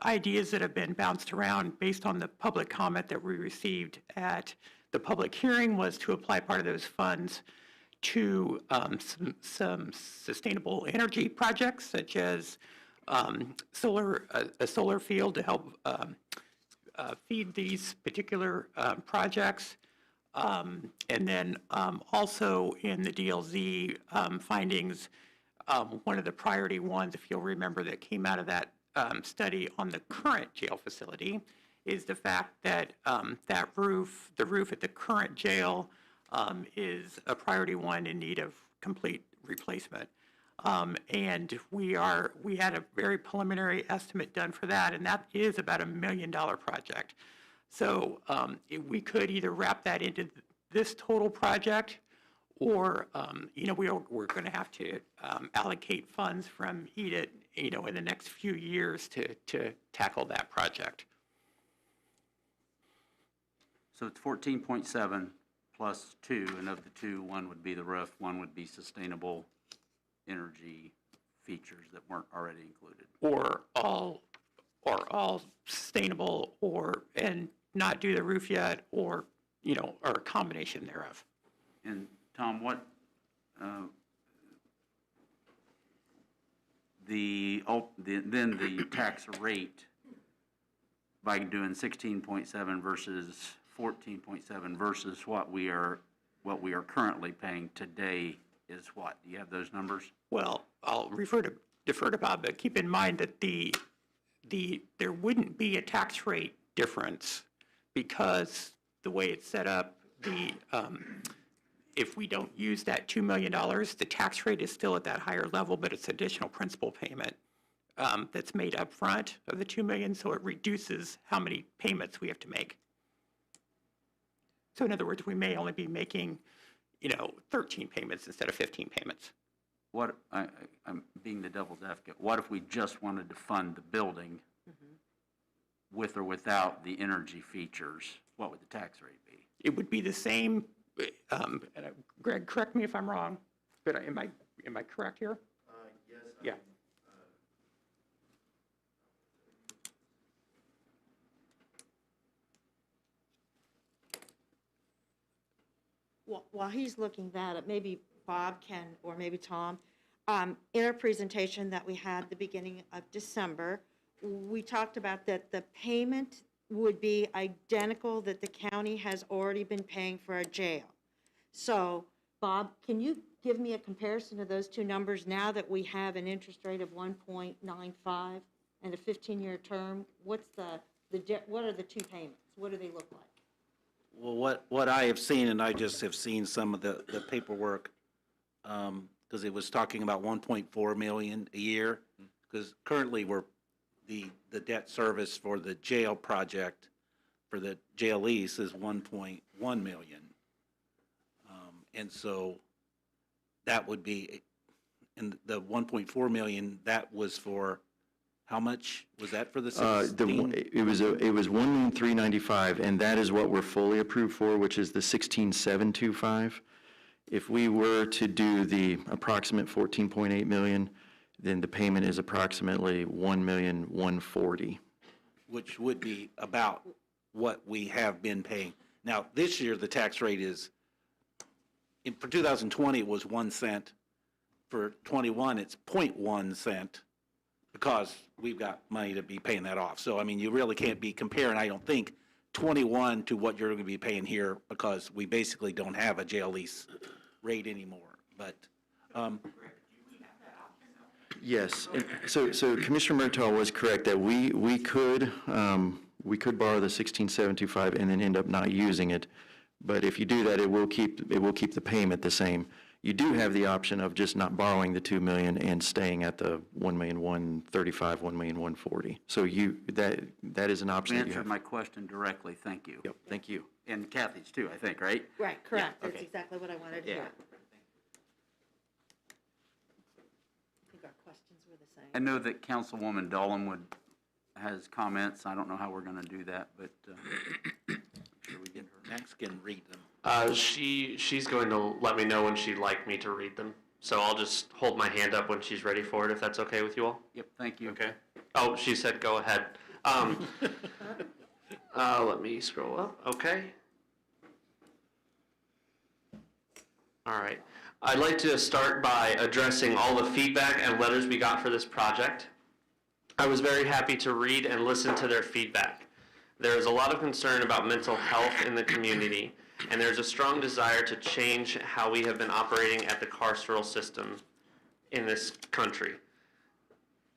ideas that have been bounced around based on the public comment that we received at the public hearing was to apply part of those funds to some sustainable energy projects, such as a solar field to help feed these particular projects. And then also in the DLZ findings, one of the priority ones, if you'll remember, that came out of that study on the current jail facility is the fact that the roof at the current jail is a priority one in need of complete replacement. And we had a very preliminary estimate done for that, and that is about $1 million project. So we could either wrap that into this total project, or we're going to have to allocate funds from EDIT, in the next few years to tackle that project. So it's 14.7 plus 2, and of the 2, 1 would be the roof, 1 would be sustainable energy features that weren't already included. Or all sustainable, and not do the roof yet, or a combination thereof. And Tom, what then the tax rate by doing 16.7 versus 14.7 versus what we are currently paying today is what? Do you have those numbers? Well, I'll defer to Bob, but keep in mind that there wouldn't be a tax rate difference, because the way it's set up, if we don't use that $2 million, the tax rate is still at that higher level, but it's additional principal payment that's made up front of the $2 million, so it reduces how many payments we have to make. So in other words, we may only be making, 13 payments instead of 15 payments. What, I'm being the devil's advocate, what if we just wanted to fund the building with or without the energy features? What would the tax rate be? It would be the same, Greg, correct me if I'm wrong, but am I correct here? Yes. Yeah. While he's looking that up, maybe Bob can, or maybe Tom, in our presentation that we had at the beginning of December, we talked about that the payment would be identical that the county has already been paying for a jail. So, Bob, can you give me a comparison of those two numbers now that we have an interest rate of 1.95 and a 15-year term? What's what are the two payments? What do they look like? Well, what I have seen, and I just have seen some of the paperwork, because it was talking about 1.4 million a year, because currently the debt service for the jail project, for the jail lease is 1.1 million. And so that would be, and the 1.4 million, that was for, how much was that for the 16? It was 1,395,000, and that is what we're fully approved for, which is the 16,725. If we were to do the approximate 14.8 million, then the payment is approximately 1,140,000. Which would be about what we have been paying. Now, this year, the tax rate is, for 2020, it was 1 cent. For 21, it's 0.1 cent, because we've got money to be paying that off. So, I mean, you really can't be comparing, I don't think, 21 to what you're going to be paying here, because we basically don't have a jail lease rate anymore. But, Yes, and so Commissioner Murtaugh was correct that we could borrow the 16,725 and then end up not using it. But if you do that, it will keep the payment the same. You do have the option of just not borrowing the 2 million and staying at the 1,135,000, 1,140,000. So that is an option You that you answered have. my question directly, thank you. Yep, thank you. And Kathy's too, I think, right? Right, correct. Yeah, That's okay. exactly what I wanted to Yeah. hear. I think our questions were the same. I know that Councilwoman Dolan has comments. I don't know how we're going to do that, but I'm sure we get her. Max can read them. She's going to let me know when she'd like me to read them. So I'll just hold my hand up when she's ready for it, if that's okay with you all. Yep, thank you. Okay. Oh, she said go ahead. Let me scroll up. Okay. All right. I'd like to start by addressing all the feedback and letters we got for this project. I was very happy to read and listen to their feedback. There is a lot of concern about mental health in the community, and there's a strong desire to change how we have been operating at the carceral system in this country.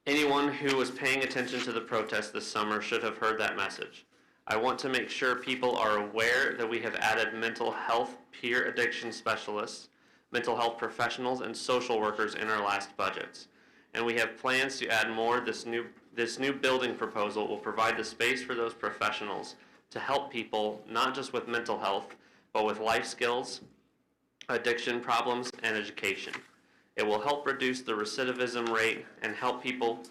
Anyone who was paying attention to the protest this summer should have heard that message. I want to make sure people are aware that we have added mental health peer addiction specialists, mental health professionals, and social workers in our last budgets. And we have plans to add more. This new building proposal will provide the space for those professionals to help people, not just with mental health, but with life skills, addiction problems, and education. It will help reduce the recidivism rate and help people,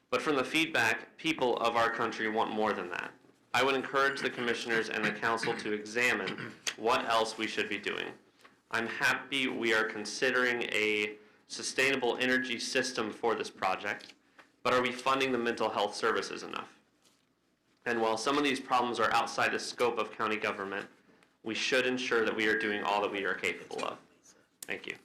but from the feedback, people of our country want more than that. I would encourage the commissioners and the council to examine what else we should be doing. I'm happy we are considering a sustainable energy system for this project, but are we funding the mental health services enough? And while some of these problems are outside the scope of county government, we should ensure that we are doing all that we are capable of. Thank you.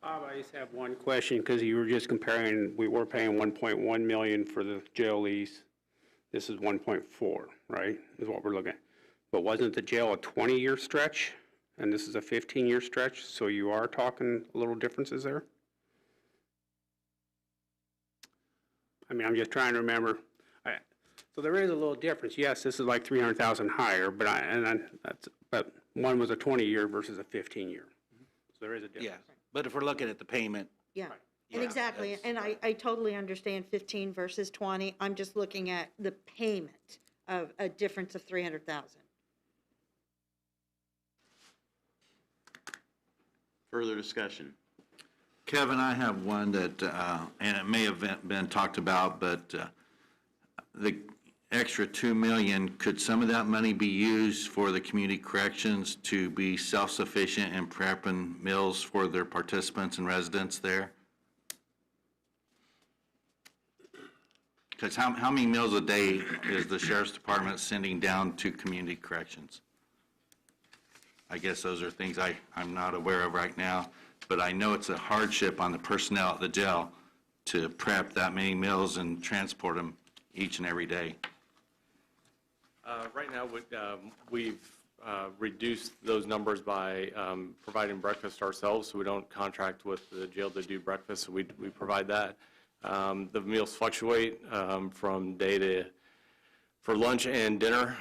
Bob, I just have one question, because you were just comparing, we were paying 1.1 million for the jail lease. This is 1.4, right, is what we're looking at. But wasn't the jail a 20-year stretch, and this is a 15-year stretch, so you are talking little differences there? I mean, I'm just trying to remember. So there is a little difference. Yes, this is like 300,000 higher, but but one was a 20-year versus a 15-year. So there is a difference. Yeah, but if we're looking at the payment, Yeah, Yeah, and exactly, and I totally understand 15 versus 20. I'm just looking at the payment of a difference of 300,000. Further discussion? Kevin, I have one that, and it may have been talked about, but the extra 2 million, could some of that money be used for the community corrections to be self-sufficient in prepping meals for their participants and residents there? Because how many meals a day is the sheriff's department sending down to community corrections? I guess those are things I'm not aware of right now, but I know it's a hardship on the personnel at the jail to prep that many meals and transport them each and every day? Right now, we've reduced those numbers by providing breakfast ourselves, so we don't contract with the jail to do breakfast, so we provide that. The meals fluctuate from day to, for lunch and dinner.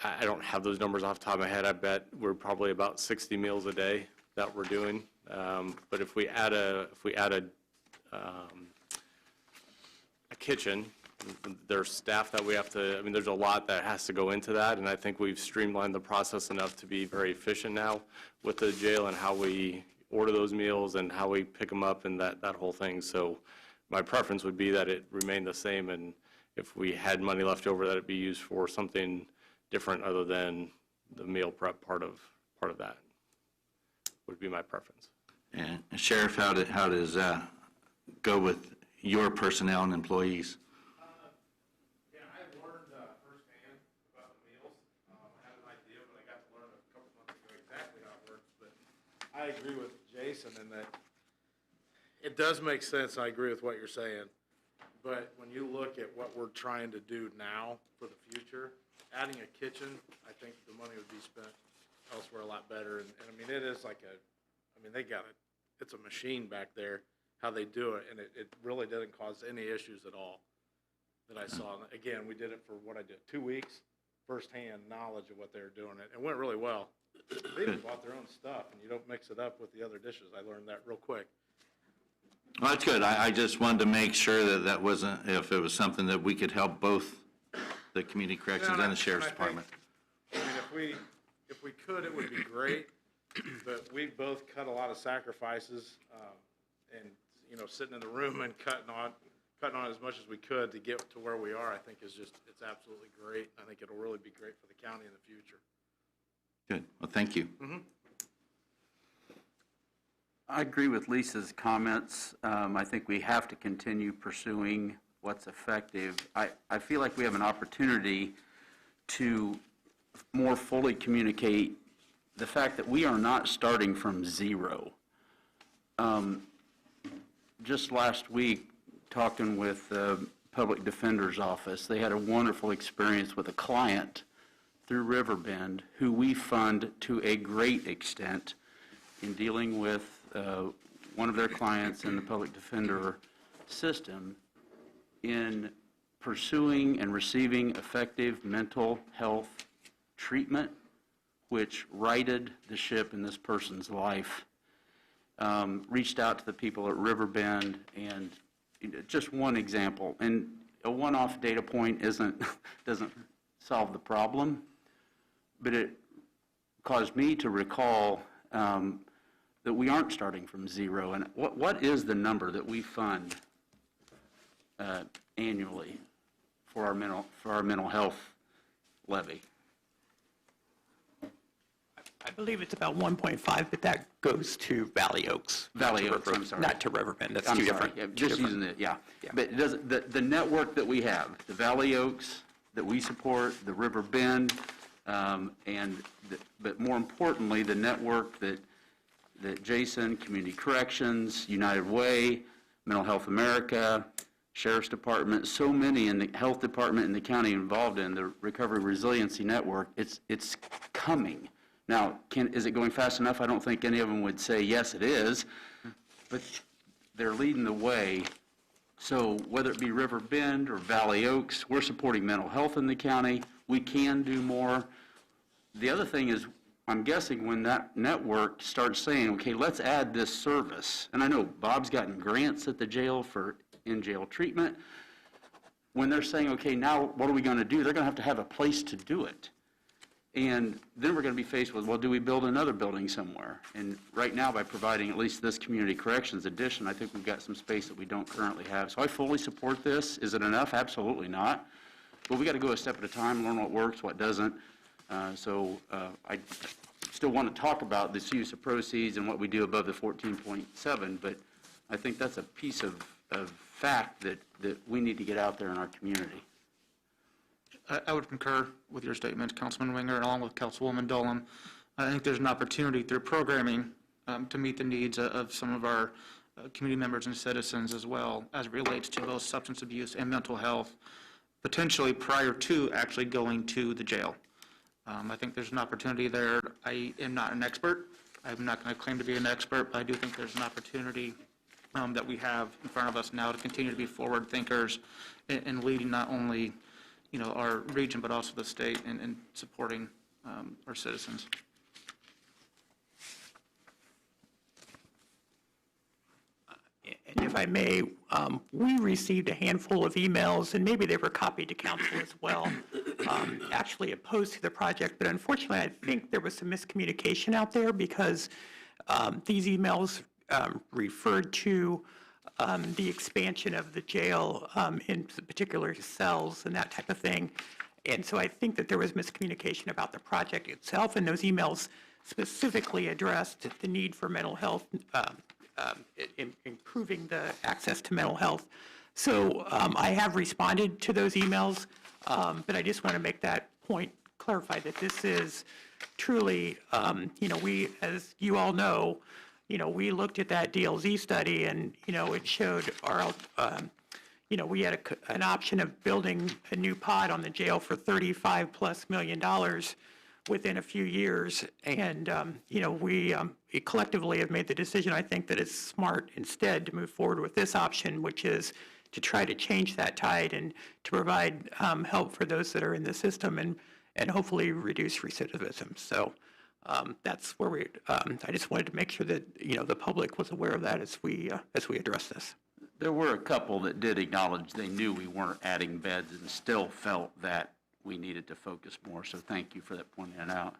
I don't have those numbers off the top of my head. I bet we're probably about 60 meals a day that we're doing. But if we add a kitchen, there's staff that we have to, I mean, there's a lot that has to go into that, and I think we've streamlined the process enough to be very efficient now with the jail and how we order those meals and how we pick them up and that whole thing. So my preference would be that it remain the same, and if we had money left over, that it be used for something different other than the meal prep part of that would be my preference. And Sheriff, how does that go with your personnel and employees? Yeah, I learned firsthand about the meals. I had an idea, but I got to learn a couple months ago exactly how it works. But I agree with Jason in that it does make sense. I agree with what you're saying. But when you look at what we're trying to do now for the future, adding a kitchen, I think the money would be spent elsewhere a lot better. And I mean, it is like it's a machine back there, how they do it, and it really doesn't cause any issues at all that I saw. And again, we did it for what I did, 2 weeks, firsthand knowledge of what they were doing. It went really well. They even bought their own stuff, and you don't mix it up with the other dishes. I learned that real quick. Well, that's good. I just wanted to make sure that wasn't, if it was something that we could help both the community corrections and the sheriff's department. I mean, if we could, it would be great, but we both cut a lot of sacrifices, and, you know, sitting in the room and cutting on as much as we could to get to where we are, I think it's absolutely great. I think it'll really be great for the county in the future. Good. Well, thank you. Mm-hmm. I agree with Lisa's comments. I think we have to continue pursuing what's effective. I feel like we have an opportunity to more fully communicate the fact that we are not starting from zero. Just last week, talking with the Public Defender's Office, they had a wonderful experience with a client through Riverbend who we fund to a great extent in dealing with one of their clients in the public defender system in pursuing and receiving effective mental health treatment, which righted the ship in this person's life. Reached out to the people at Riverbend, and just one example. And a one-off data point doesn't solve the problem, but it caused me to recall that we aren't starting from zero. And what is the number that we fund annually for our mental health levy? I believe it's about 1.5, but that goes to Valley Oaks. Valley Oaks, I'm sorry. Not to Riverbend, that's I'm two sorry, different. yeah, just using it, yeah. But the network that we have, the Valley Oaks that we support, the Riverbend, but more importantly, the network that Jason, Community Corrections, United Way, Mental Health America, Sheriff's Department, so many in the Health Department and the county involved in the Recovery Resiliency Network, it's coming. Now, is it going fast enough? I don't think any of them would say, yes, it is, but they're leading the way. So whether it be Riverbend or Valley Oaks, we're supporting mental health in the county. We can do more. The other thing is, I'm guessing when that network starts saying, okay, let's add this service, and I know Bob's gotten grants at the jail for in-jail treatment. When they're saying, okay, now what are we going to do? They're going to have a place to do it. And then we're going to be faced with, well, do we build another building somewhere? And right now, by providing at least this community corrections addition, I think we've got some space that we don't currently have. So I fully support this. Is it enough? Absolutely not. But we got to go a step at a time, learn what works, what doesn't. I still want to talk about this use of proceeds and what we do above the 14.7, but I think that's a piece of fact that we need to get out there in our community. I would concur with your statement, Councilman Winger, along with Councilwoman Dolan. I think there's an opportunity through programming to meet the needs of some of our community members and citizens as well as it relates to both substance abuse and mental health, potentially prior to actually going to the jail. I think there's an opportunity there. I am not an expert. I'm not going to claim to be an expert, but I do think there's an opportunity that we have in front of us now to continue to be forward thinkers in leading not only, our region, but also the state and supporting our citizens. And if I may, we received a handful of emails, and maybe they were copied to council as well, actually opposed to the project, but unfortunately, I think there was some miscommunication out there because these emails referred to the expansion of the jail in particular cells and that type of thing. And so I think that there was miscommunication about the project itself, and those emails specifically addressed the need for mental health, improving the access to mental health. So I have responded to those emails, but I just want to make that point, clarify that this is truly, we, as you all know, we looked at that DLZ study and, it showed our, we had an option of building a new pod on the jail for $35+ million within a few years. And, we collectively have made the decision, I think, that it's smart instead to move forward with this option, which is to try to change that tide and to provide help for those that are in the system and hopefully reduce recidivism. So that's where we, I just wanted to make sure that, the public was aware of that as we address this. There were a couple that did acknowledge they knew we weren't adding beds and still felt that we needed to focus more, so thank you for that pointing that out.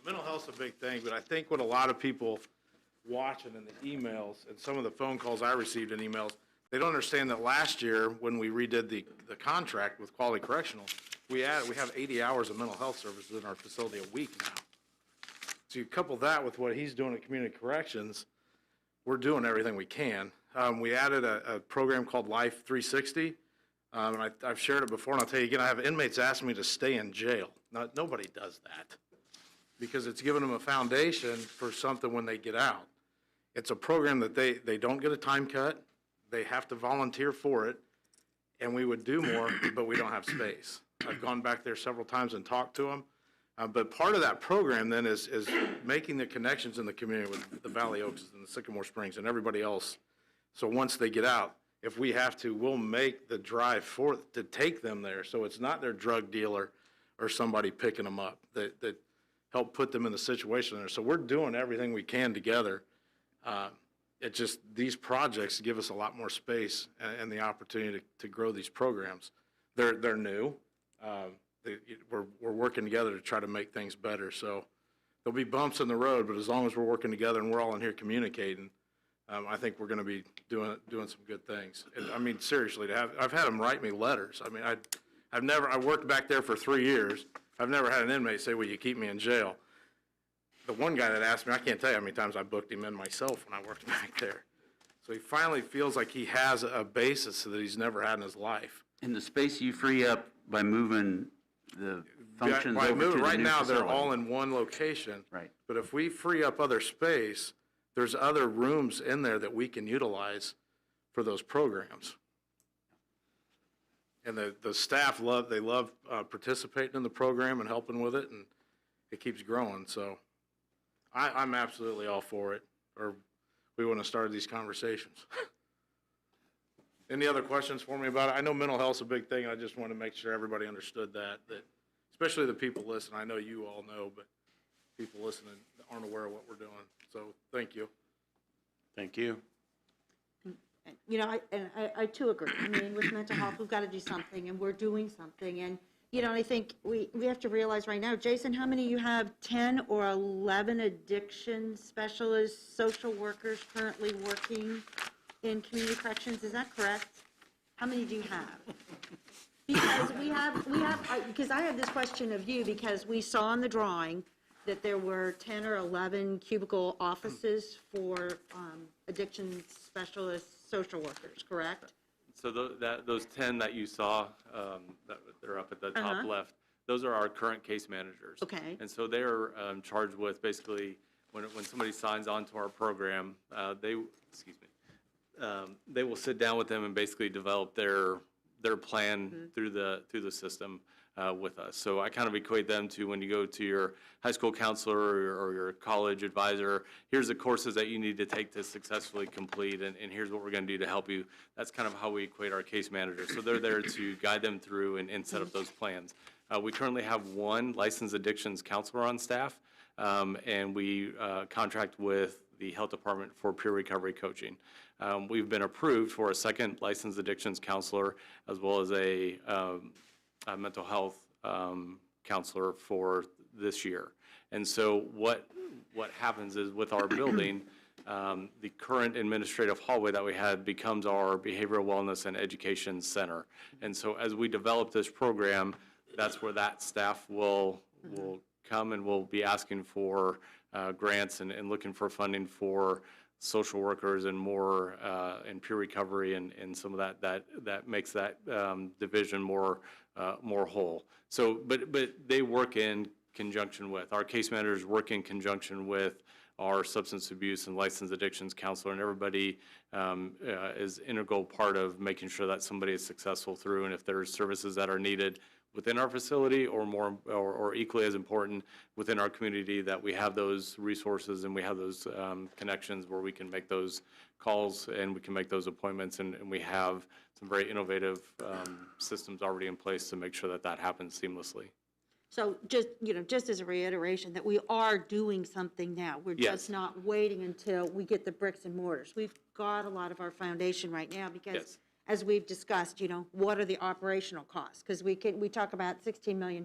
Mental health's a big thing, but I think what a lot of people watching in the emails and some of the phone calls I received in emails, they don't understand that last year when we redid the contract with Quality Correctional, we have 80 hours of mental health services in our facility a week now. So you couple that with what he's doing at Community Corrections, we're doing everything we can. We added a program called Life 360, and I've shared it before, and I'll tell you again, I have inmates asking me to stay in jail. Nobody does that because it's giving them a foundation for something when they get out. It's a program that they don't get a time cut, they have to volunteer for it, and we would do more, but we don't have space. I've gone back there several times and talked to them. But part of that program then is making the connections in the community with the Valley Oaks and the Sycamore Springs and everybody else. So once they get out, if we have to, we'll make the drive to take them there. So it's not their drug dealer or somebody picking them up that help put them in the situation there. So we're doing everything we can together. It just, these projects give us a lot more space and the opportunity to grow these programs. They're new. We're working together to try to make things better. So there'll be bumps in the road, but as long as we're working together and we're all in here communicating, I think we're going to be doing some good things. And, I mean, seriously, I've had them write me letters. I mean, I worked back there for 3 years. I've never had an inmate say, "Will you keep me in jail?" The one guy that asked me, I can't tell you how many times I booked him in myself when I worked back there. So he finally feels like he has a basis that he's never had in his life. And the space you free up by moving the functions over to the new right now, they're facility. all in one location. Right. But if we free up other space, there's other rooms in there that we can utilize for those programs. And the staff love participating in the program and helping with it, and it keeps growing. So I'm absolutely all for it, or we wouldn't have started these conversations. Any other questions for me about it? I know mental health's a big thing, and I just want to make sure everybody understood that especially the people listening. I know you all know, but people listening aren't aware of what we're doing. So thank you. Thank you. I too agree. I mean, with mental health, we've got to do something, and we're doing something. And, I think we have to realize right now, Jason, how many you have, 10 or 11 addiction specialists, social workers currently working in community corrections? Is that correct? How many do you have? Because because I have this question of you, because we saw in the drawing that there were 10 or 11 cubicle offices for addiction specialists, social workers, correct? So those 10 that you saw, that they're up at the top left, those are our current case managers. Okay. And so they're charged with basically when somebody signs on to our program, they will sit down with them and basically develop their plan through the system with us. So I kind of equate them to when you go to your high school counselor or your college advisor, here's the courses that you need to take to successfully complete, and here's what we're going to do to help you. That's kind of how we equate our case managers. So they're there to guide them through and set up those plans. We currently have one licensed addictions counselor on staff, and we contract with the health department for peer recovery coaching. We've been approved for a second licensed addictions counselor as well as a mental health counselor for this year. And so what happens is with our building, the current administrative hallway that we had becomes our behavioral wellness and education center. And so as we develop this program, that's where that staff will come and will be asking for grants and looking for funding for social workers and more in peer recovery and some of that makes that division more whole. So, but they work in conjunction with, our case managers work in conjunction with our substance abuse and licensed addictions counselor, and everybody is integral part of making sure that somebody is successful through, and if there's services that are needed within our facility or equally as important within our community, that we have those resources and we have those connections where we can make those calls and we can make those appointments, and we have some very innovative systems already in place to make sure that that happens seamlessly. So just as a reiteration, that we are doing something now. We're just not waiting until we get the bricks and mortars. We've got a lot of our foundation right now because, as we've discussed, what are the operational costs? Because we talk about $16 million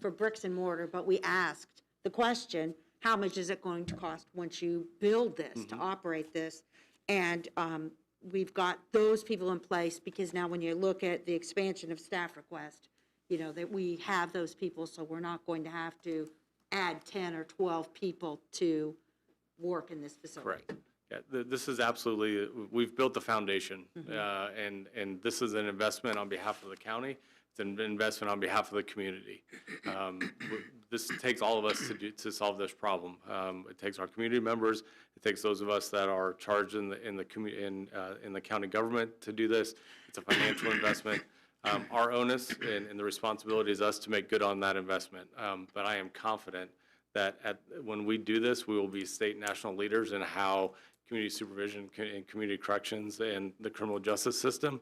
for bricks and mortar, but we asked the question, how much is it going to cost once you build this, to operate this? And we've got those people in place because now when you look at the expansion of staff request, that we have those people, so we're not going to have to add 10 or 12 people to work in this facility. Correct. Yeah, this is absolutely, we've built the foundation, and this is an investment on behalf of the county. It's an investment on behalf of the community. This takes all of us to solve this problem. It takes our community members. It takes those of us that are charged in the county government to do this. It's a financial investment. Our onus and the responsibility is us to make good on that investment. But I am confident that when we do this, we will be state and national leaders in how community supervision and community corrections and the criminal justice system,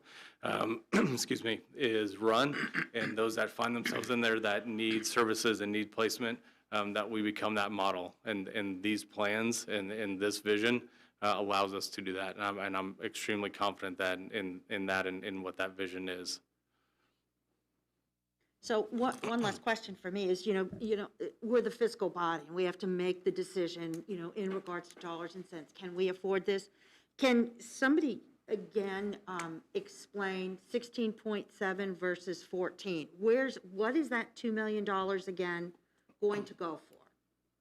is run. And those that find themselves in there that need services and need placement, that we become that model. And these plans and this vision allows us to do that. And I'm extremely confident that in what that vision is. So one last question for me is, we're the fiscal body, and we have to make the decision, in regards to dollars and cents. Can we afford this? Can somebody, again, explain 16.7 versus 14? What is that $2 million, again, going to go for?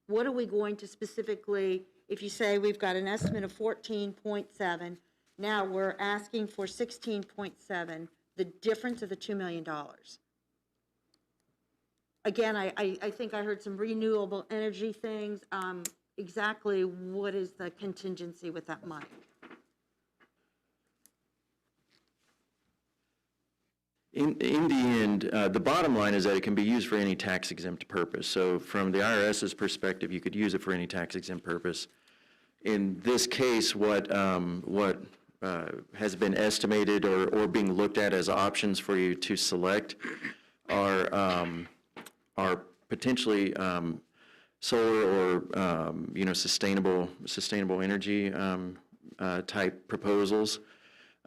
What are we going to specifically, if you say we've got an estimate of 14.7, now we're asking for 16.7, the difference of the $2 million? Again, I think I heard some renewable energy things. Exactly what is the contingency with that money? In the end, the bottom line is that it can be used for any tax-exempt purpose. So from the IRS's perspective, you could use it for any tax-exempt purpose. In this case, what has been estimated or being looked at as options for you to select are potentially solar or sustainable energy type proposals.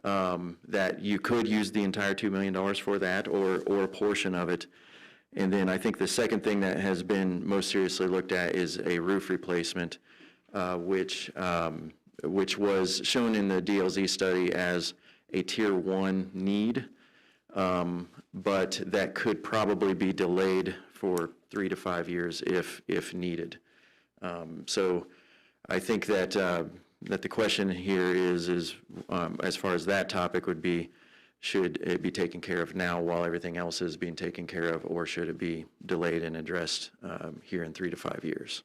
That you could use the entire $2 million for that or a portion of it. And then I think the second thing that has been most seriously looked at is a roof replacement, which was shown in the DLZ study as a Tier 1 need, but that could probably be delayed for 3 to 5 years if needed. So I think that the question here is as far as that topic would be, should it be taken care of now while everything else is being taken care of, or should it be delayed and addressed here in 3 to 5 years?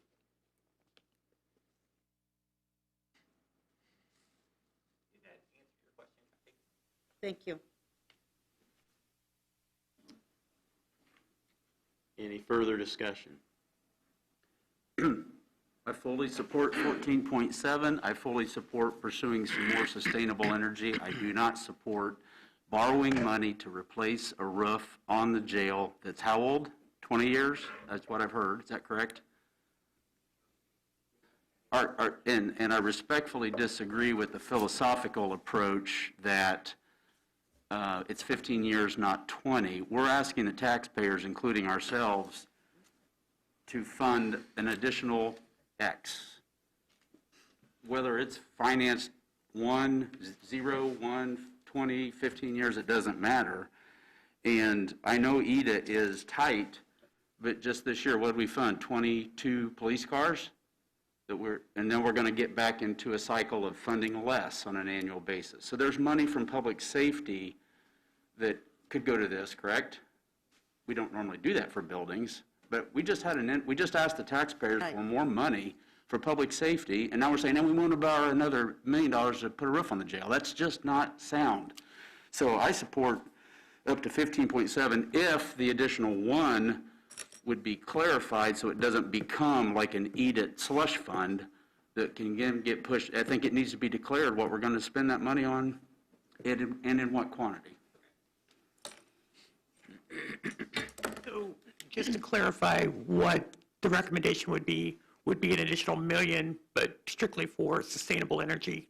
Thank you. Any further discussion? I fully support 14.7. I fully support pursuing some more sustainable energy. I do not support borrowing money to replace a roof on the jail that's how old? 20 years? That's what I've heard. Is that correct? And I respectfully disagree with the philosophical approach that it's 15 years, not 20. We're asking the taxpayers, including ourselves, to fund an additional X. Whether it's financed 1, 0, 1, 20, 15 years, it doesn't matter. And I know EDA is tight, but just this year, what did we fund? 22 police cars? And then we're going to get back into a cycle of funding less on an annual basis. So there's money from public safety that could go to this, correct? We don't normally do that for buildings, but we just asked the taxpayers for more money for public safety, and now we're saying, we want to borrow another $1 million to put a roof on the jail. That's just not sound. So I support up to 15.7 if the additional 1 would be clarified so it doesn't become like an EDIT slush fund that can again get pushed. I think it needs to be declared what we're going to spend that money on and in what quantity. So just to clarify, what the recommendation would be an additional $1 million, but strictly for sustainable energy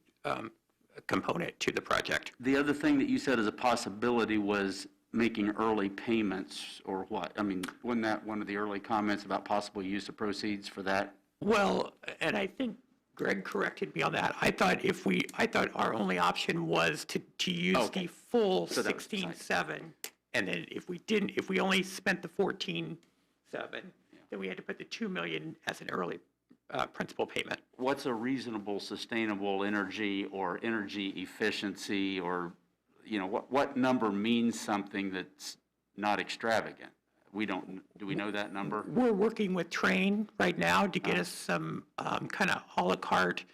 component to the project. The other thing that you said as a possibility was making early payments or what? I mean, wasn't that one of the early comments about possible use of proceeds for that? Well, and I think Greg corrected me on that. I thought our only option was to use the full So that was 16.7, and then if we only spent the 14.7, then we had to put the $2 million as an early principal payment. What's a reasonable sustainable energy or energy efficiency, or what number means something that's not extravagant? Do we know that number? We're working with Train right now to get us some kind of à la carte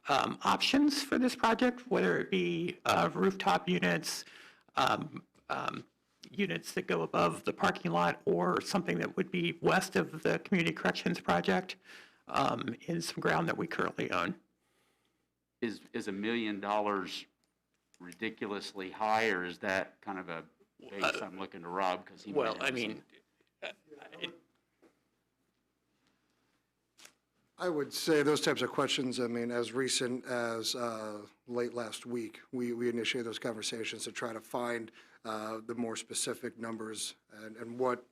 options for this project, whether it be rooftop units, units that go above the parking lot, or something that would be west of the community corrections project in some ground that we currently own. Is $1 million ridiculously high, or is that kind of a base I'm looking to Rob because he might have some- I would say those types of questions, I mean, as recent as late last week, we initiated those conversations to try to find the more specific numbers and what,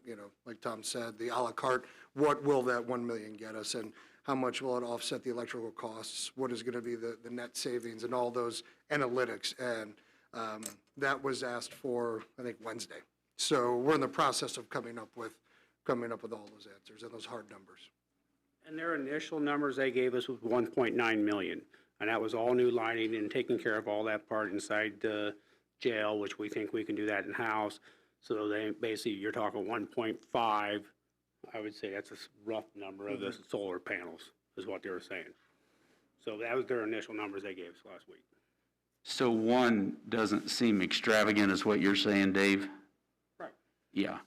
like Tom said, the à la carte, what will that 1 million get us, and how much will it offset the electrical costs, what is going to be the net savings, and all those analytics. And that was asked for, I think, Wednesday. So we're in the process of coming up with all those answers and those hard numbers. And their initial numbers they gave us was 1.9 million, and that was all new lighting and taking care of all that part inside the jail, which we think we can do that in-house. So they basically, you're talking 1.5. I would say that's a rough number of the solar panels, is what they were saying. So that was their initial numbers they gave us last week. So 1 doesn't seem extravagant, is what you're saying, Dave? Right. Yeah.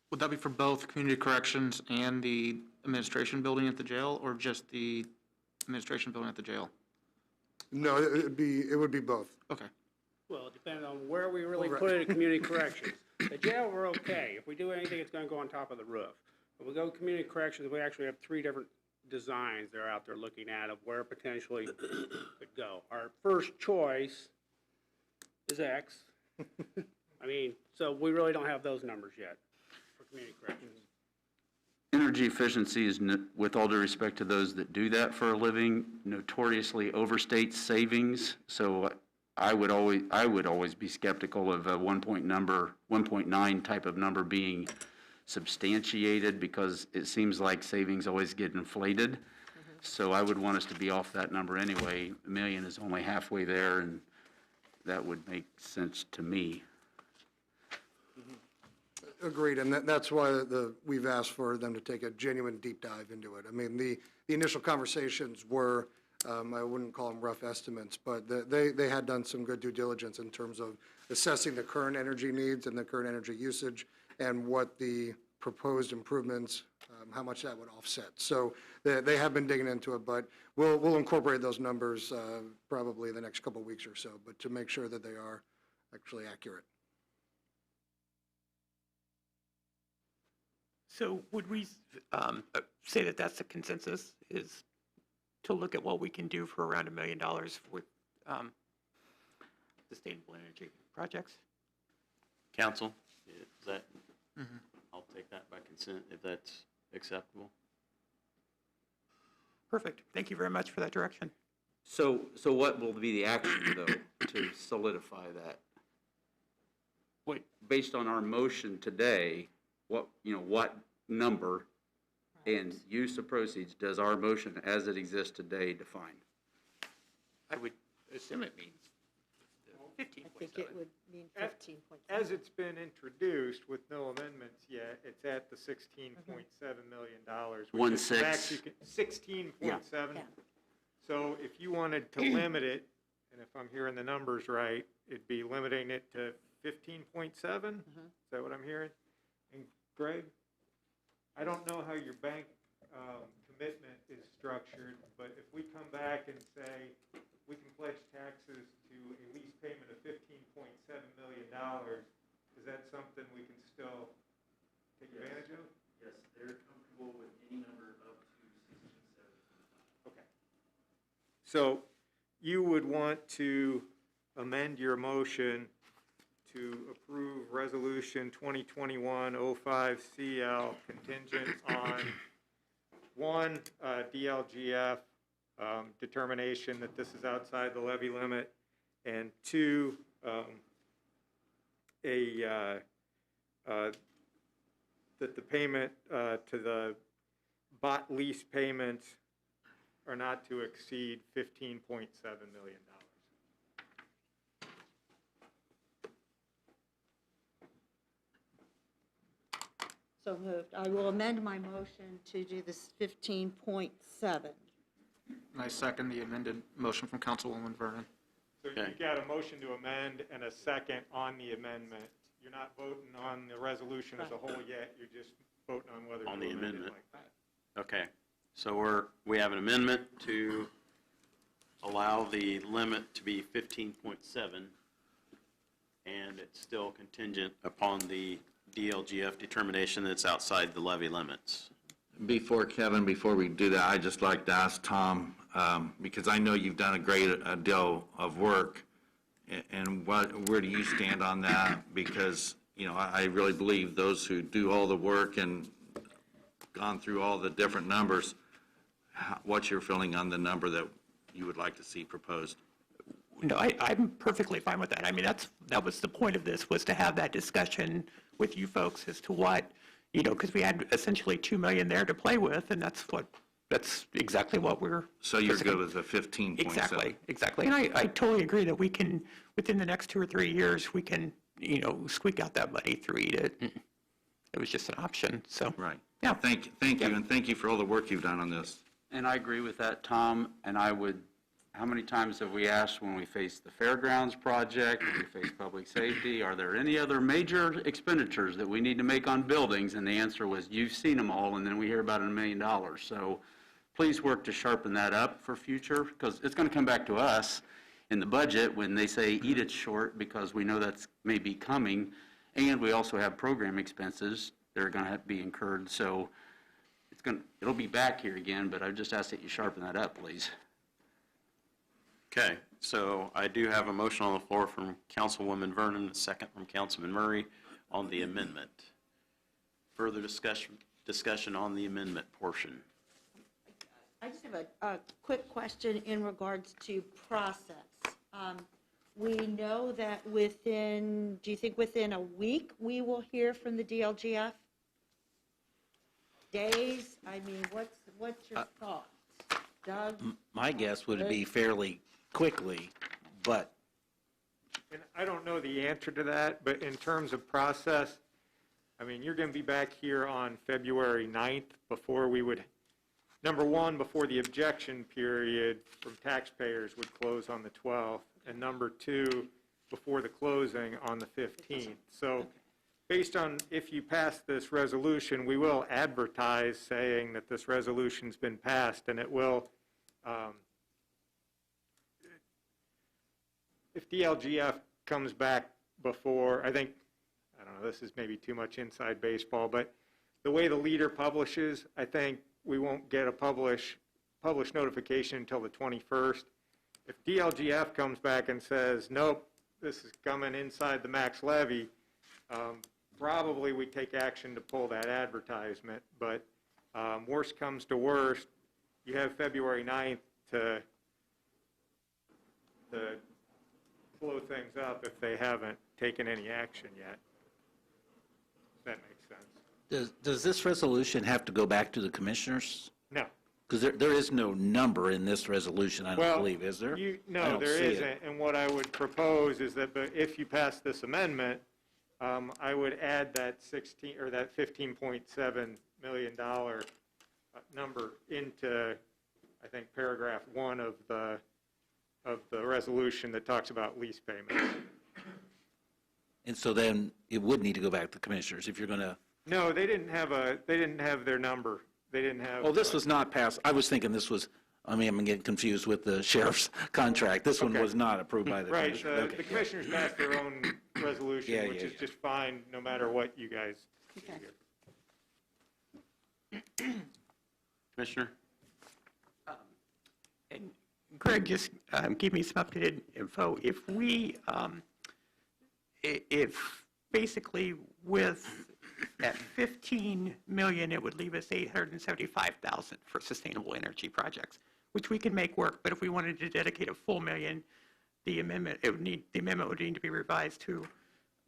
Would that be for both community corrections and the administration building at the jail, or just the administration building at the jail? No, it would be both. Okay. Well, it depends on where we really put it in community corrections. The jail, we're okay. If we do anything, it's gonna go on top of the roof. If we go community corrections, we actually have 3 different designs that are out there looking at of where potentially could go. Our first choice is X. I mean, so we really don't have those numbers yet for community corrections. Energy efficiency is, with all due respect to those that do that for a living, notoriously overstates savings. So I would always be skeptical of a 1.9 type of number being substantiated, because it seems like savings always get inflated. So I would want us to be off that number anyway. $1 million is only halfway there, and that would make sense to me. Agreed, and that's why we've asked for them to take a genuine deep dive into it. I mean, the initial conversations were I wouldn't call them rough estimates, but they had done some good due diligence in terms of assessing the current energy needs and the current energy usage and what the proposed improvements, how much that would offset. So they have been digging into it, but we'll incorporate those numbers probably the next couple of weeks or so, but to make sure that they are actually accurate. So would we say that that's the consensus, is to look at what we can do for around $1 million with sustainable energy projects? Council, is that, I'll take that by consent if that's acceptable. Perfect. Thank you very much for that direction. So what will be the action, though, to solidify that? Wait. Based on our motion today, what number and use of proceeds does our motion as it exists today define? I would assume it means 15.7. I think it would mean 15.7. As it's been introduced with no amendments yet, it's at the $16.7 million. which is the max you can- 16.7. Yeah. So if you wanted to limit it, and if I'm hearing the numbers right, it'd be limiting it to 15.7? Is that what I'm hearing? And Greg, I don't know how your bank commitment is structured, but if we come back and say we can pledge taxes to a lease payment of $15.7 million, is that something we can still take advantage of? Yes, they're comfortable with any number up to 16.7. Okay. So you would want to amend your motion to approve Resolution 2021-05CL contingent on, one, DLGF determination that this is outside the levy limit, and two, that the payment to the bot lease payments are not to exceed $15.7 million. So moved. I will amend my motion to do this 15.7. And I second the amended motion from Councilwoman Vernon. So you got a motion to amend and a second on the amendment. You're not voting on the resolution as a whole yet, you're just voting on whether to On the amend it amendment. like that. Okay, so we have an amendment to allow the limit to be 15.7, and it's still contingent upon the DLGF determination that it's outside the levy limits. Before we do that, I'd just like to ask Tom, because I know you've done a great deal of work, and where do you stand on that? Because, I really believe those who do all the work and gone through all the different numbers, what's your feeling on the number that you would like to see proposed? No, I'm perfectly fine with that. I mean, that was the point of this, was to have that discussion with you folks as to what, because we had essentially $2 million there to play with, and that's exactly what we're. So you're good with the 15.7? Exactly. And I totally agree that we can, within the next 2 or 3 years, we can, squeak out that money through it. It was just an option, so. Right. Yeah. Thank you, and thank you for all the work you've done on this. And I agree with that, Tom, and how many times have we asked when we face the fairgrounds project, when we face public safety, are there any other major expenditures that we need to make on buildings? And the answer was, you've seen them all, and then we hear about $1 million. So please work to sharpen that up for future, because it's going to come back to us in the budget when they say, eat it short, because we know that's maybe coming. And we also have program expenses that are going to have to be incurred. So it'll be back here again, but I just ask that you sharpen that up, please. Okay, so I do have a motion on the floor from Councilwoman Vernon, a second from Councilman Murray on the amendment. Further discussion on the amendment portion. I just have a quick question in regards to process. We know that do you think within a week we will hear from the DLGF? Days? I mean, what's your thoughts? Doug? My guess would be fairly quickly, but And I don't know the answer to that, but in terms of process, I mean, you're going to be back here on February 9th before we would number one, before the objection period from taxpayers would close on the 12th, and number two, before the closing on the 15th. So based on, if you pass this resolution, we will advertise saying that this resolution's been passed, and it will, if DLGF comes back before, I don't know, this is maybe too much inside baseball, but the way the leader publishes, I think we won't get a publish notification until the 21st. If DLGF comes back and says, nope, this is coming inside the max levy, probably we take action to pull that advertisement. But worst comes to worst, you have February 9th to blow things up if they haven't taken any action yet. If that makes sense. Does this resolution have to go back to the commissioners? No. Because there is no number in this resolution, I don't believe, is there? I No, don't there see it. isn't. And what I would propose is that if you pass this amendment, I would add that $15.7 million number into, I think, paragraph 1 of the resolution that talks about lease payments. And so then it would need to go back to the commissioners if you're going to... No, they didn't have their number. They didn't have... Oh, this was not passed. I was thinking this was, I'm getting confused with the sheriff's contract. This one was not approved by the Right, commissioners. the commissioners passed their own resolution, which is just fine, no matter what you guys do. Commissioner? And Greg, just give me some updated info. If we, if basically with at 15 million, it would leave us 875,000 for sustainable energy projects, which we can make work. But if we wanted to dedicate a full million, the amendment would need to be revised to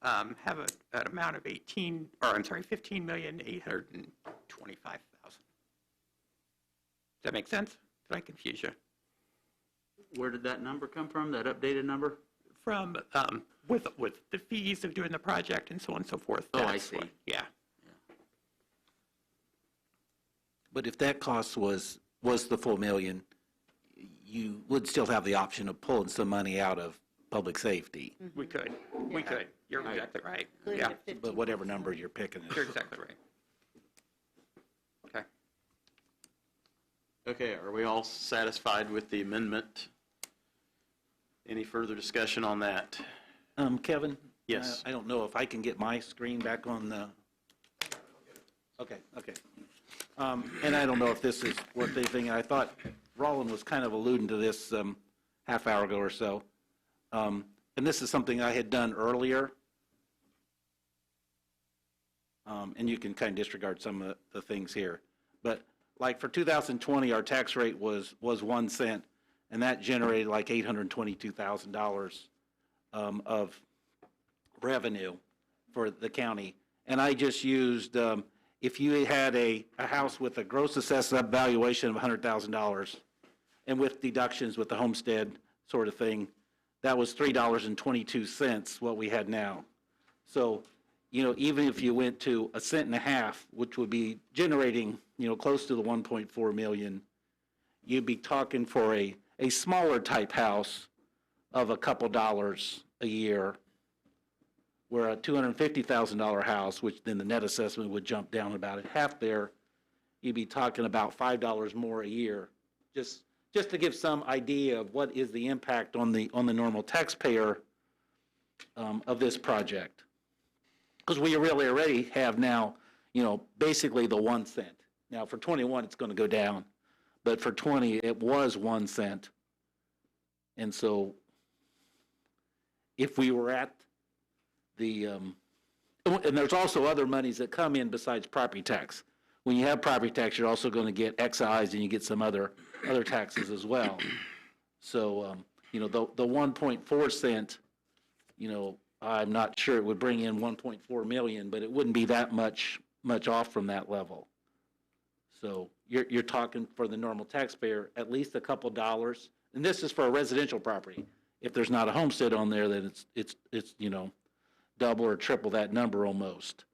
have an amount of 15,825,000. Does that make sense? Did I confuse you? Where did that number come from, that updated number? From, with the fees of doing the project and so on and so forth. Oh, I That's see. what- Yeah. But if that cost was the full million, you would still have the option of pulling some money out of public safety. We could. We could. You're exactly right. Yeah. But whatever number you're picking. You're exactly right. Okay. Okay, are we all satisfied with the amendment? Any further discussion on that? Kevin? Yes. I don't know if I can get my screen back on the... Okay. And I don't know if this is worth anything. I thought Roland was kind of alluding to this half hour ago or so. And this is something I had done earlier. And you can kind of disregard some of the things here. But like for 2020, our tax rate was 1 cent, and that generated like $822,000 of revenue for the county. And I just used, if you had a house with a gross assessed valuation of $100,000, and with deductions with the homestead sort of thing, that was $3.22, what we had now. So, even if you went to 1.5 cents, which would be generating, close to the 1.4 million, you'd be talking for a smaller type house of a couple dollars a year, where a $250,000 house, which then the net assessment would jump down about half there, you'd be talking about $5 more a year. Just to give some idea of what is the impact on the normal taxpayer of this project. Because we really already have now, basically the 1 cent. Now for 21, it's going to go down, but for 20, it was 1 cent. And so if we were at the, and there's also other monies that come in besides property tax. When you have property tax, you're also going to get excise and you get some other taxes as well. So, the 1.4 cent, I'm not sure it would bring in 1.4 million, but it wouldn't be that much off from that level. So you're talking for the normal taxpayer, at least a couple dollars. And this is for a residential property. If there's not a homestead on there, then it's double or triple that number almost.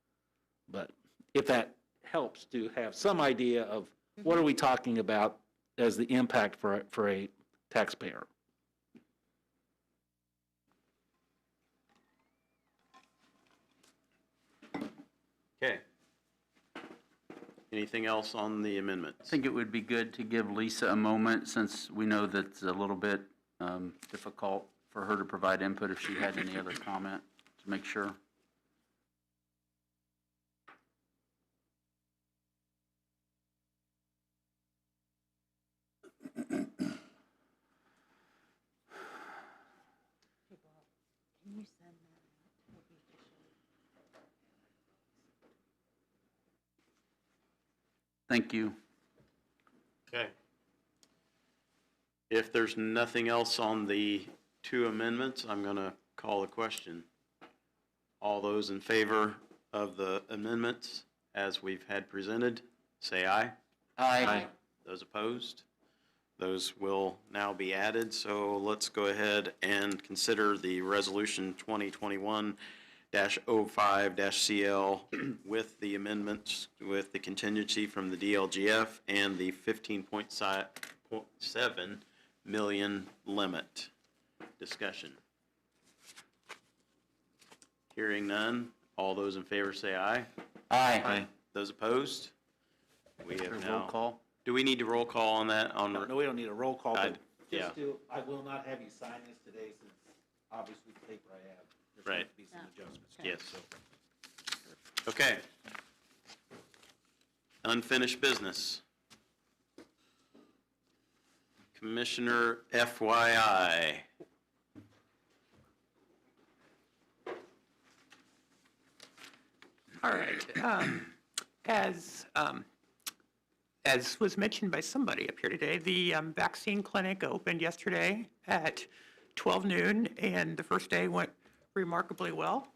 But if that helps to have some idea of what are we talking about as the impact for a taxpayer? Okay. Anything else on the amendments? I think it would be good to give Lisa a moment, since we know that it's a little bit difficult for her to provide input, if she had any other comment, to make sure. Can you send that out? Thank you. Okay. If there's nothing else on the two amendments, I'm going to call the question. All those in favor of the amendments as we've had presented, say aye. Aye. Those opposed? Those will now be added, so let's go ahead and consider the Resolution 2021-05-CL with the amendments, with the contingency from the DLGF and the 15.7 million limit. Discussion. Hearing none, all those in favor say aye. Aye. Those opposed? We have Roll now. call? Do we need to roll call on that? No, we don't need a roll call, but yeah. I will not have you sign this today, since obviously the paper I have, there's going Right. to be some adjustments. Yes. Okay. Unfinished business. Commissioner FYI. All right. As was mentioned by somebody up here today, the vaccine clinic opened yesterday at 12 noon, and the first day went remarkably well.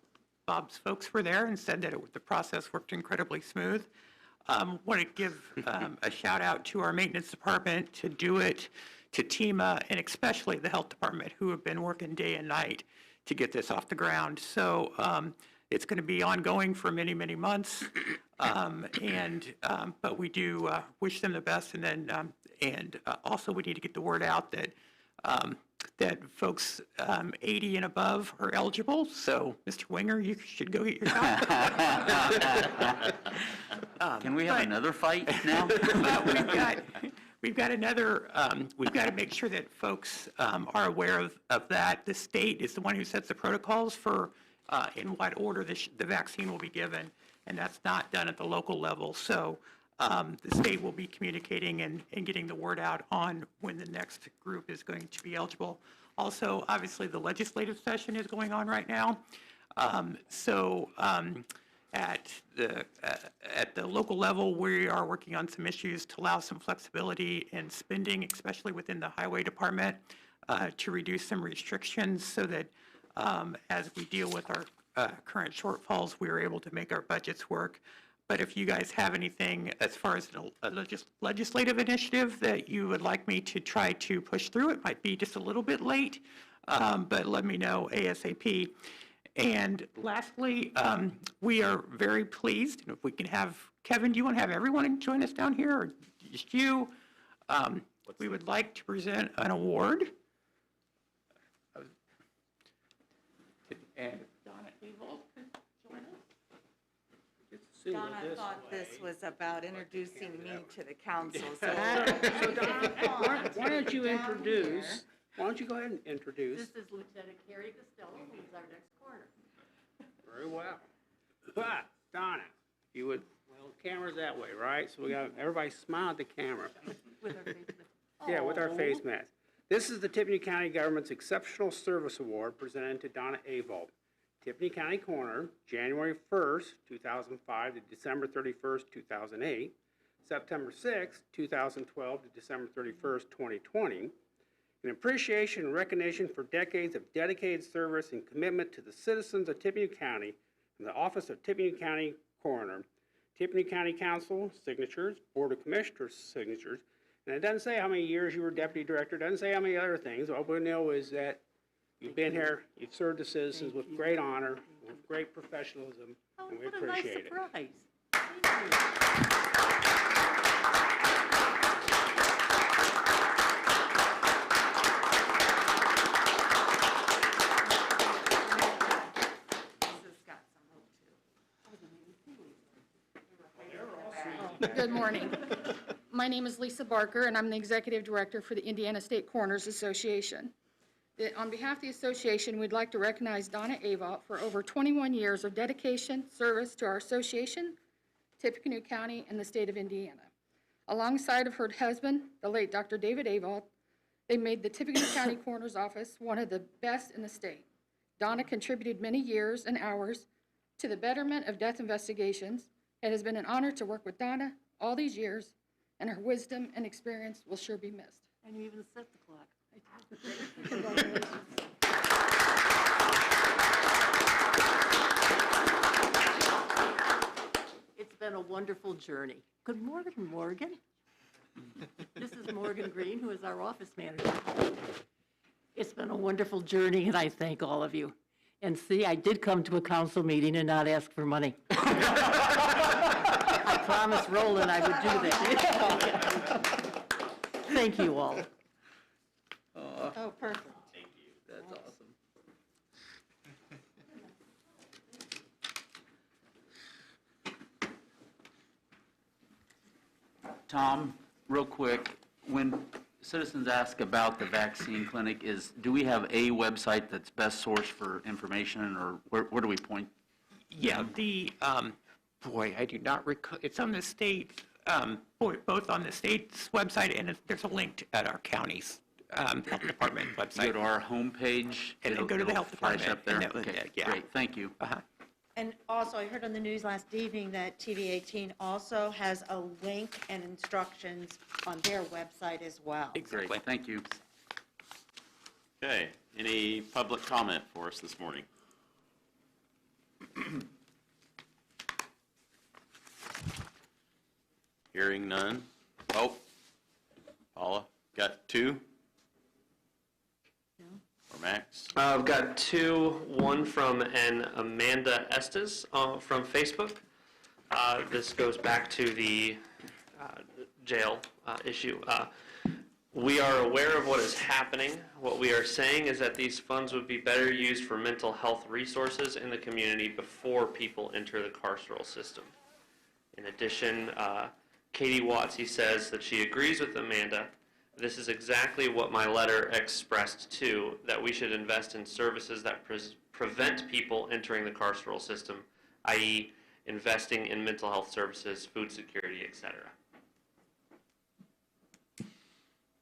Bob's folks were there and said that the process worked incredibly smooth. Want to give a shout out to our maintenance department, to DoIT, to TEMA, and especially the health department, who have been working day and night to get this off the ground. So it's going to be ongoing for many, many months, but we do wish them the best, and then also we need to get the word out that that folks 80 and above are eligible. So, Mr. Winger, you should go get your shot. Can we have another fight now? We've got another, we've got to make sure that folks are aware of that. The state is the one who sets the protocols for in what order the vaccine will be given, and that's not done at the local level. So the state will be communicating and getting the word out on when the next group is going to be eligible. Also, obviously, the legislative session is going on right now. At the local level, we are working on some issues to allow some flexibility in spending, especially within the highway department, to reduce some restrictions so that as we deal with our current shortfalls, we are able to make our budgets work. But if you guys have anything as far as a legislative initiative that you would like me to try to push through, it might be just a little bit late, but let me know ASAP. And lastly, we are very pleased, and if we can have, Kevin, do you want to have everyone join us down here, or just you? We would like to present an award. And Donna Abel could join us. Donna thought this was about introducing me to the council, so. So Don, why don't you introduce, why don't you go ahead and introduce? This is Lieutenant Carrie Costello, who's our next coroner. Very well. But, Donna, if you would, well, camera's that way, right? So we got, everybody smile at the camera. With our face mask. Yeah, with our face mask. This is the Tippecanoe County Government's Exceptional Service Award presented to Donna Avold, Tippecanoe County Coroner, January 1st, 2005 to December 31st, 2008, September 6th, 2012 to December 31st, 2020, in appreciation and recognition for decades of dedicated service and commitment to the citizens of Tippecanoe County and the Office of Tippecanoe County Coroner, Tippecanoe County Council signatures, Board of Commissioners signatures, and it doesn't say how many years you were deputy director, it doesn't say how many other things. All we know is that you've been here, you've served the citizens with great honor, with great professionalism, and we appreciate it. What a nice surprise. Good morning. My name is Lisa Barker, and I'm the Executive Director for the Indiana State Coroners Association. On behalf of the association, we'd like to recognize Donna Avalt for over 21 years of dedication, service to our association, Tippecanoe County, and the state of Indiana. Alongside of her husband, the late Dr. David Avalt, they made the Tippecanoe County Coroner's Office one of the best in the state. Donna contributed many years and hours to the betterment of death investigations. It has been an honor to work with Donna all these years, and her wisdom and experience will sure be missed. And you even set the clock. It's been a wonderful journey. Good morning, Morgan. This is Morgan Green, who is our office manager. It's been a wonderful journey, and I thank all of you. And see, I did come to a council meeting and not ask for money. I promised Roland I would do that. Thank you all. Oh, perfect. Thank you. That's awesome. Tom, real quick, when citizens ask about the vaccine clinic, do we have a website that's best source for information, or where do we point? Yeah, boy, I do not recall, it's on the state, both on the state's website and there's a link at our county's health department website. Go to our homepage? And then go to the health Flash department. up there? and Okay, yeah. great, thank you. And also, I heard on the news last evening that TV 18 also has a link and instructions on their website as well. Exactly. Great, thank you. Okay, any public comment for us this morning? Hearing none. Oh, Paula, got two? Or Max? I've got two, one from an Amanda Estes from Facebook. This goes back to the jail issue. We are aware of what is happening. What we are saying is that these funds would be better used for mental health resources in the community before people enter the carceral system. In addition, Katie Watsy says that she agrees with Amanda. This is exactly what my letter expressed too, that we should invest in services that prevent people entering the carceral system, i.e. investing in mental health services, food security, etc.